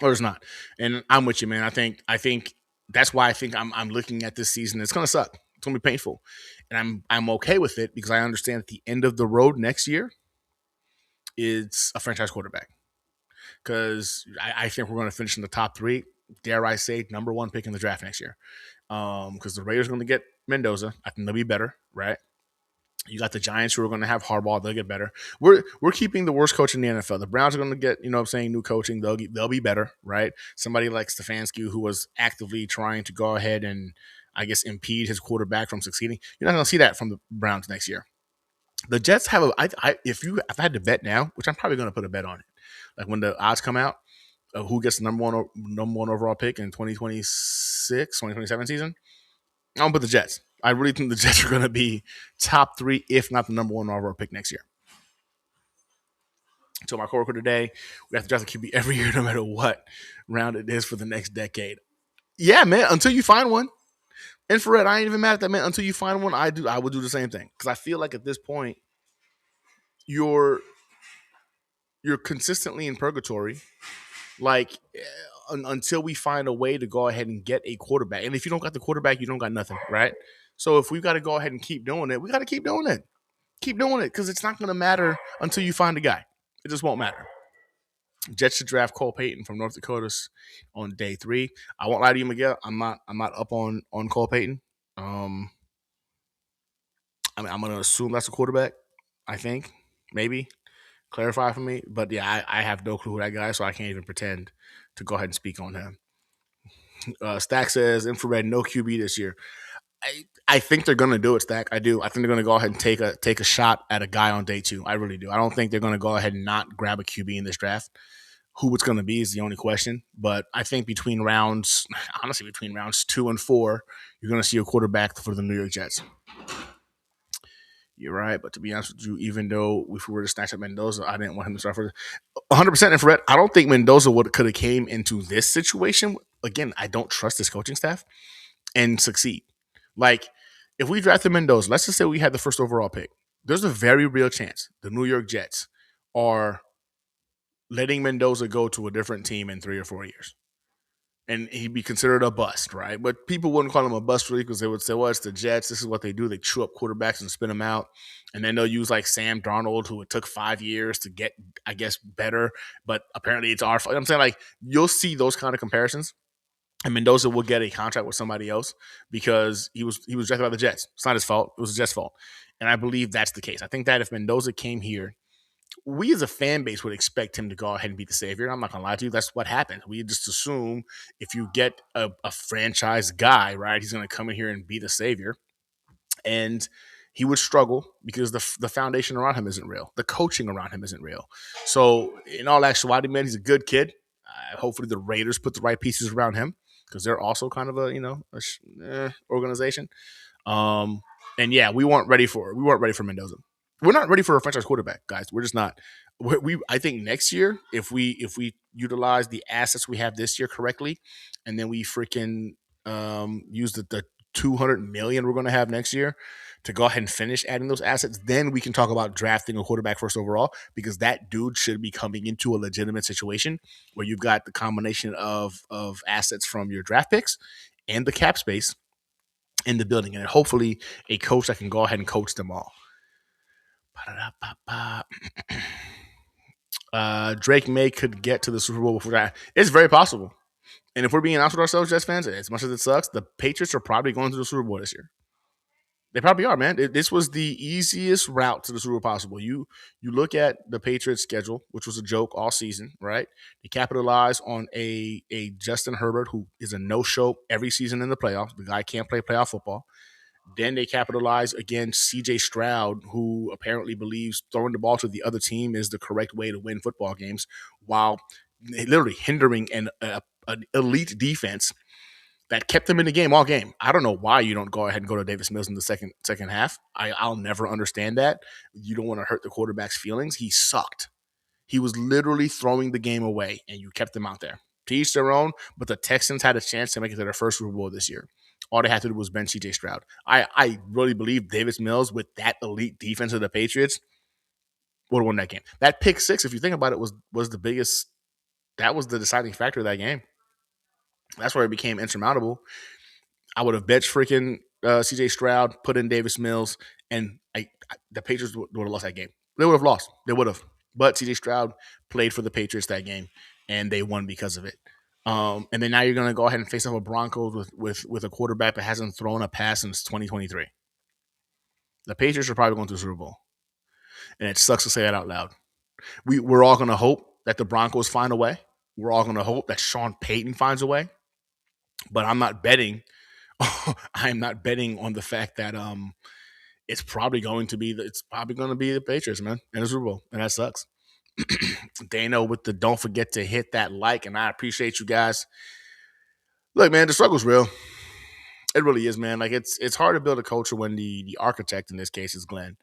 B: there's not. And I'm with you, man. I think that's why I think I'm looking at this season. It's gonna suck. It's gonna be painful, and I'm okay with it because I understand at the end of the road next year, it's a franchise quarterback. Because I think we're going to finish in the top 3. Dare I say, number 1 pick in the draft next year. Because the Raiders are going to get Mendoza. I think they'll be better, right? You got the Giants who are going to have Harbaugh. They'll get better. We're keeping the worst coach in the NFL. The Browns are going to get, new coaching. They'll be better, right? Somebody like Stefanski, who was actively trying to go ahead and, I guess, impede his quarterback from succeeding. You're not going to see that from the Browns next year. The Jets have if I had to bet now, which I'm probably going to put a bet on it, like when the odds come out of who gets the number one overall pick in 2027 season, I'm going to put the Jets. I really think the Jets are going to be top 3, if not the number 1 overall pick next year. So my coworker today, we have to draft a QB every year, no matter what round it is for the next decade. Yeah, man, until you find one. Infrared, I ain't even mad at that, man. Until you find one, I would do the same thing. Because I feel like at this point, you're consistently in purgatory, like until we find a way to go ahead and get a quarterback. And if you don't got the quarterback, you don't got nothing, right? So if we've got to go ahead and keep doing it, we got to keep doing it. Keep doing it because it's not going to matter until you find a guy. It just won't matter. Jets should draft Cole Payton from North Dakota on day 3. I won't lie to you, Miguel. I'm not up on Cole Payton. I'm going to assume that's a quarterback. I think maybe clarify for me, but yeah, I have no clue who that guy is, so I can't even pretend to go ahead and speak on him. Stack says Infrared no QB this year. I think they're going to do it, Stack. I do. I think they're going to go ahead and take a shot at a guy on day 2. I really do. I don't think they're going to go ahead and not grab a QB in this draft. Who it's going to be is the only question. But I think between rounds 2 and 4, you're going to see a quarterback for the New York Jets. You're right, but to be honest with you, even though if we were to snatch up Mendoza, I didn't want him to start for 100% infrared. I don't think Mendoza would could have came into this situation. Again, I don't trust this coaching staff and succeed. Like if we drafted Mendoza, let's just say we had the first overall pick. There's a very real chance the New York Jets are letting Mendoza go to a different team in 3 or 4 years. And he'd be considered a bust, right? But people wouldn't call him a bust really because they would say, well, it's the Jets. This is what they do. They chew up quarterbacks and spin them out. And then they'll use like Sam Darnold, who it took 5 years to get, I guess, better. But apparently it's our fault. I'm saying like you'll see those kind of comparisons. And Mendoza will get a contract with somebody else because he was drafted by the Jets. It's not his fault. It was the Jets' fault. And I believe that's the case. I think that if Mendoza came here, we as a fan base would expect him to go ahead and be the savior. I'm not gonna lie to you, that's what happens. We just assume if you get a franchise guy, right, he's gonna come in here and be the savior, and he would struggle because the foundation around him isn't real, the coaching around him isn't real. So in all actuality, man, he's a good kid. Hopefully the Raiders put the right pieces around him because they're also kind of a organization. Um, and yeah, we weren't ready for Mendoza. We're not ready for a franchise quarterback, guys. We're just not. I think next year, if we utilize the assets we have this year correctly, and then we freaking use the 200 million we're going to have next year to go ahead and finish adding those assets, then we can talk about drafting a quarterback first overall because that dude should be coming into a legitimate situation where you've got the combination of assets from your draft picks and the cap space in the building, and hopefully a coach that can go ahead and coach them all. Drake May could get to the Super Bowl before that. It's very possible. And if we're being honest with ourselves, Jets fans, as much as it sucks, the Patriots are probably going to the Super Bowl this year. They probably are, man. This was the easiest route to the Super Bowl possible. You look at the Patriots' schedule, which was a joke all season, right? They capitalize on a Justin Herbert who is a no-show every season in the playoffs. The guy can't play playoff football. Then they capitalize against CJ Stroud, who apparently believes throwing the ball to the other team is the correct way to win football games, while literally hindering an elite defense that kept them in the game all game. I don't know why you don't go ahead and go to Davis Mills in the second half. I'll never understand that. You don't want to hurt the quarterback's feelings. He sucked. He was literally throwing the game away, and you kept them out there. To each their own, but the Texans had a chance to make it to their first Super Bowl this year. All they had to do was bench CJ Stroud. I really believe Davis Mills, with that elite defense of the Patriots, would have won that game. That pick six, if you think about it, was the biggest. That was the deciding factor of that game. That's where it became insurmountable. I would have benched freaking CJ Stroud, put in Davis Mills, and the Patriots would have lost that game. They would have lost. They would have. But CJ Stroud played for the Patriots that game, and they won because of it. And then now you're going to go ahead and face off a Broncos with a quarterback that hasn't thrown a pass since 2023. The Patriots are probably going to the Super Bowl, and it sucks to say that out loud. We're all going to hope that the Broncos find a way. We're all going to hope that Sean Payton finds a way. But I'm not betting. I'm not betting on the fact that it's probably going to be the Patriots, man, in the Super Bowl, and that sucks. Dano with the don't forget to hit that like, and I appreciate you guys. Look, man, the struggle's real. It really is, man. Like it's hard to build a culture when the architect in this case is Glenn,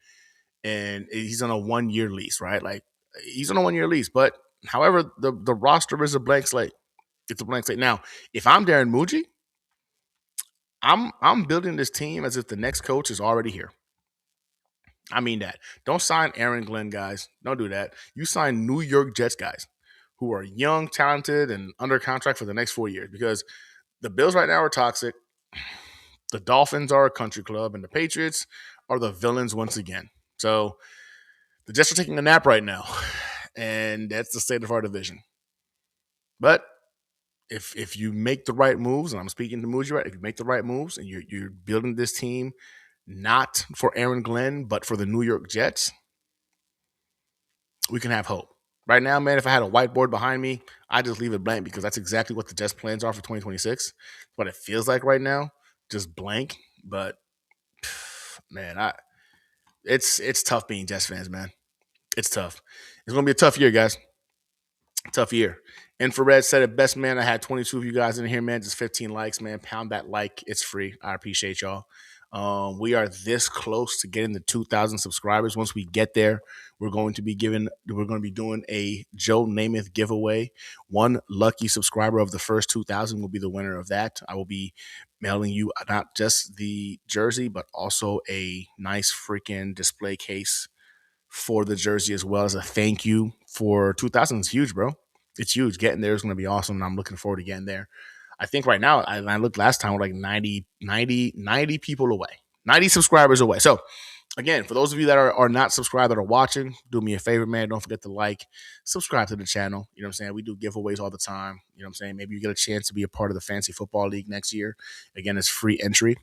B: and he's on a 1-year lease, right? Like he's on a 1-year lease, but however, the roster is a blank slate. It's a blank slate. Now, if I'm Darren Muji, I'm building this team as if the next coach is already here. I mean that. Don't sign Aaron Glenn guys. Don't do that. You sign New York Jets guys who are young, talented, and under contract for the next 4 years because the Bills right now are toxic. The Dolphins are a country club, and the Patriots are the villains once again. So the Jets are taking a nap right now, and that's the state of our division. But if you make the right moves, and I'm speaking to Muji, right? If you make the right moves and you're building this team not for Aaron Glenn, but for the New York Jets, we can have hope. Right now, man, if I had a whiteboard behind me, I'd just leave it blank because that's exactly what the Jets' plans are for 2026. What it feels like right now, just blank. But man, it's tough being Jets fans, man. It's tough. It's gonna be a tough year, guys. Tough year. Infrared said it best, man. I had 22 of you guys in here, man. Just 15 likes, man. Pound that like. It's free. I appreciate y'all. We are this close to getting the 2,000 subscribers. Once we get there, we're going to be doing a Joe Namath giveaway. One lucky subscriber of the first 2,000 will be the winner of that. I will be mailing you not just the jersey, but also a nice freaking display case for the jersey, as well as a thank you for 2,000. It's huge, bro. It's huge. Getting there is going to be awesome, and I'm looking forward to getting there. I think right now, I looked last time, we're like 90 people away, 90 subscribers away. So, again, for those of you that are not subscribed, that are watching, do me a favor, man. Don't forget to like, subscribe to the channel. You know what I'm saying? We do giveaways all the time. You know what I'm saying? Maybe you get a chance to be a part of the Fantasy Football League next year. Again, it's free entry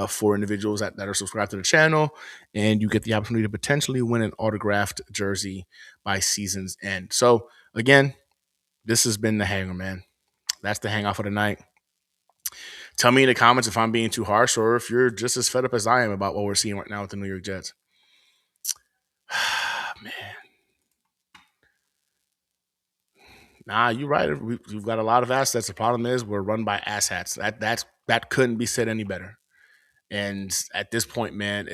B: for individuals that are subscribed to the channel, and you get the opportunity to potentially win an autographed jersey by season's end. So, again, this has been the Hanger, man. That's the hangout for the night. Tell me in the comments if I'm being too harsh or if you're just as fed up as I am about what we're seeing right now with the New York Jets. Man. Nah, you're right. We've got a lot of assets. The problem is we're run by asshats. That couldn't be said any better. And at this point, man,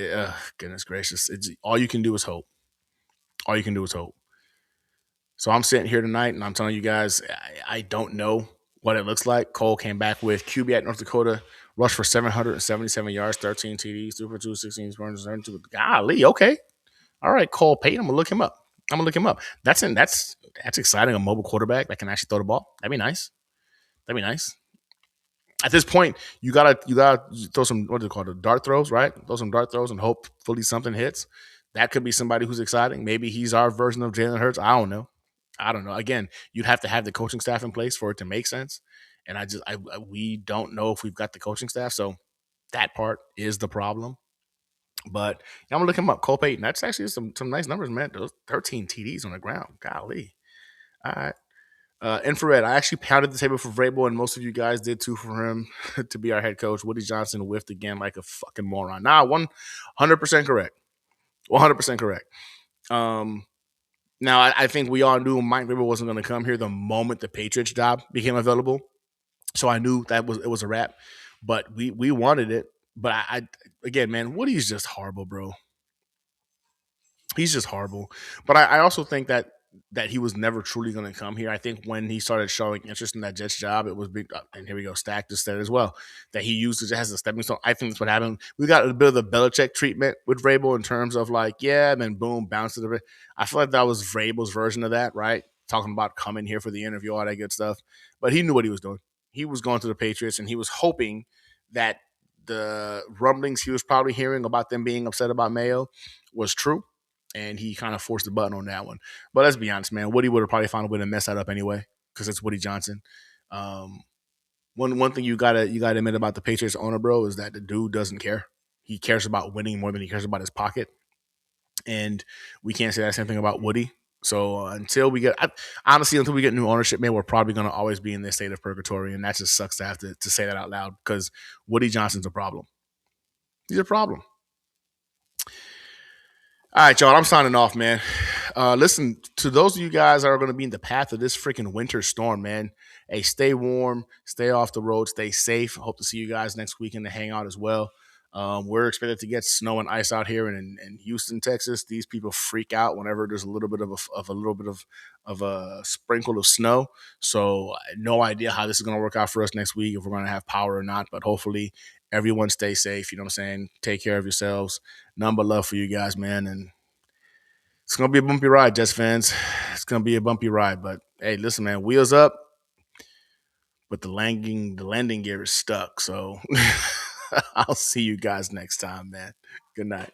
B: goodness gracious, all you can do is hope. All you can do is hope. So I'm sitting here tonight, and I'm telling you guys, I don't know what it looks like. Cole came back with QB at North Dakota, rushed for 777 yards, 13 TDs, 2 for 2, 16 runs, 72. Golly, okay. All right, Cole Payton, I'm going to look him up. That's exciting, a mobile quarterback that can actually throw the ball. That'd be nice. At this point, you gotta throw some, what do they call it, dart throws, right? Throw some dart throws and hopefully something hits. That could be somebody who's exciting. Maybe he's our version of Jalen Hurts. I don't know. Again, you'd have to have the coaching staff in place for it to make sense. And we don't know if we've got the coaching staff. So that part is the problem. But I'm gonna look him up. Cole Payton. That's actually some nice numbers, man. Those 13 TDs on the ground. Golly. All right. Infrared. I actually pounded the table for Vrabel, and most of you guys did too, for him to be our head coach. Woody Johnson whiffed again like a fucking moron. 100% correct. 100% correct. Now, I think we all knew Mike Vrabel wasn't going to come here the moment the Patriots job became available. So I knew it was a wrap. But we wanted it. But again, man, Woody's just horrible, bro. He's just horrible. But I also think that he was never truly going to come here. I think when he started showing interest in that Jets job, it was big. And here we go, Stack just said as well, that he used it as a stepping stone. I think that's what happened. We got a bit of the Belichick treatment with Vrabel in terms of like, yeah, and then boom, bounce to the. I feel like that was Vrabel's version of that, right? Talking about coming here for the interview, all that good stuff. But he knew what he was doing. He was going to the Patriots, and he was hoping that the rumblings he was probably hearing about them being upset about Mayo was true. And he kind of forced the button on that one. But let's be honest, man. Woody would have probably found a way to mess that up anyway, because it's Woody Johnson. One thing you gotta admit about the Patriots owner, bro, is that the dude doesn't care. He cares about winning more than he cares about his pocket. And we can't say that same thing about Woody. So until we get new ownership, man, we're probably going to always be in this state of purgatory. And that just sucks to have to say that out loud, because Woody Johnson's a problem. He's a problem. All right, y'all, I'm signing off, man. Listen, to those of you guys that are going to be in the path of this freaking winter storm, man, hey, stay warm, stay off the road, stay safe. Hope to see you guys next week in the hangout as well. We're expected to get snow and ice out here in Houston, Texas. These people freak out whenever there's a little bit of a sprinkle of snow. So no idea how this is going to work out for us next week, if we're going to have power or not. But hopefully everyone stay safe. You know what I'm saying? Take care of yourselves. None but love for you guys, man. And it's going to be a bumpy ride, Jets fans. It's going to be a bumpy ride. But hey, listen, man, wheels up. But the landing gear is stuck. So I'll see you guys next time, man. Good night.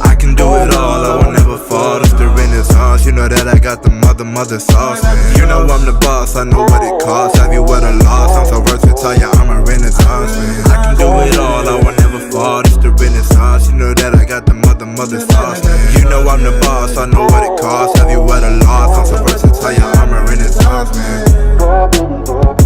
A: I can do it all, I will never fall. It's the Renaissance, you know that I got the mother sauce, man. You know I'm the boss, I know what it costs. Have you ever lost? I'm so versatile, yeah, I'm a Renaissance, man. I can do it all, I will never fall. It's the Renaissance, you know that I got the mother sauce, man. You know I'm the boss, I know what it costs. Have you ever lost? I'm so versatile, yeah, I'm a Renaissance, man.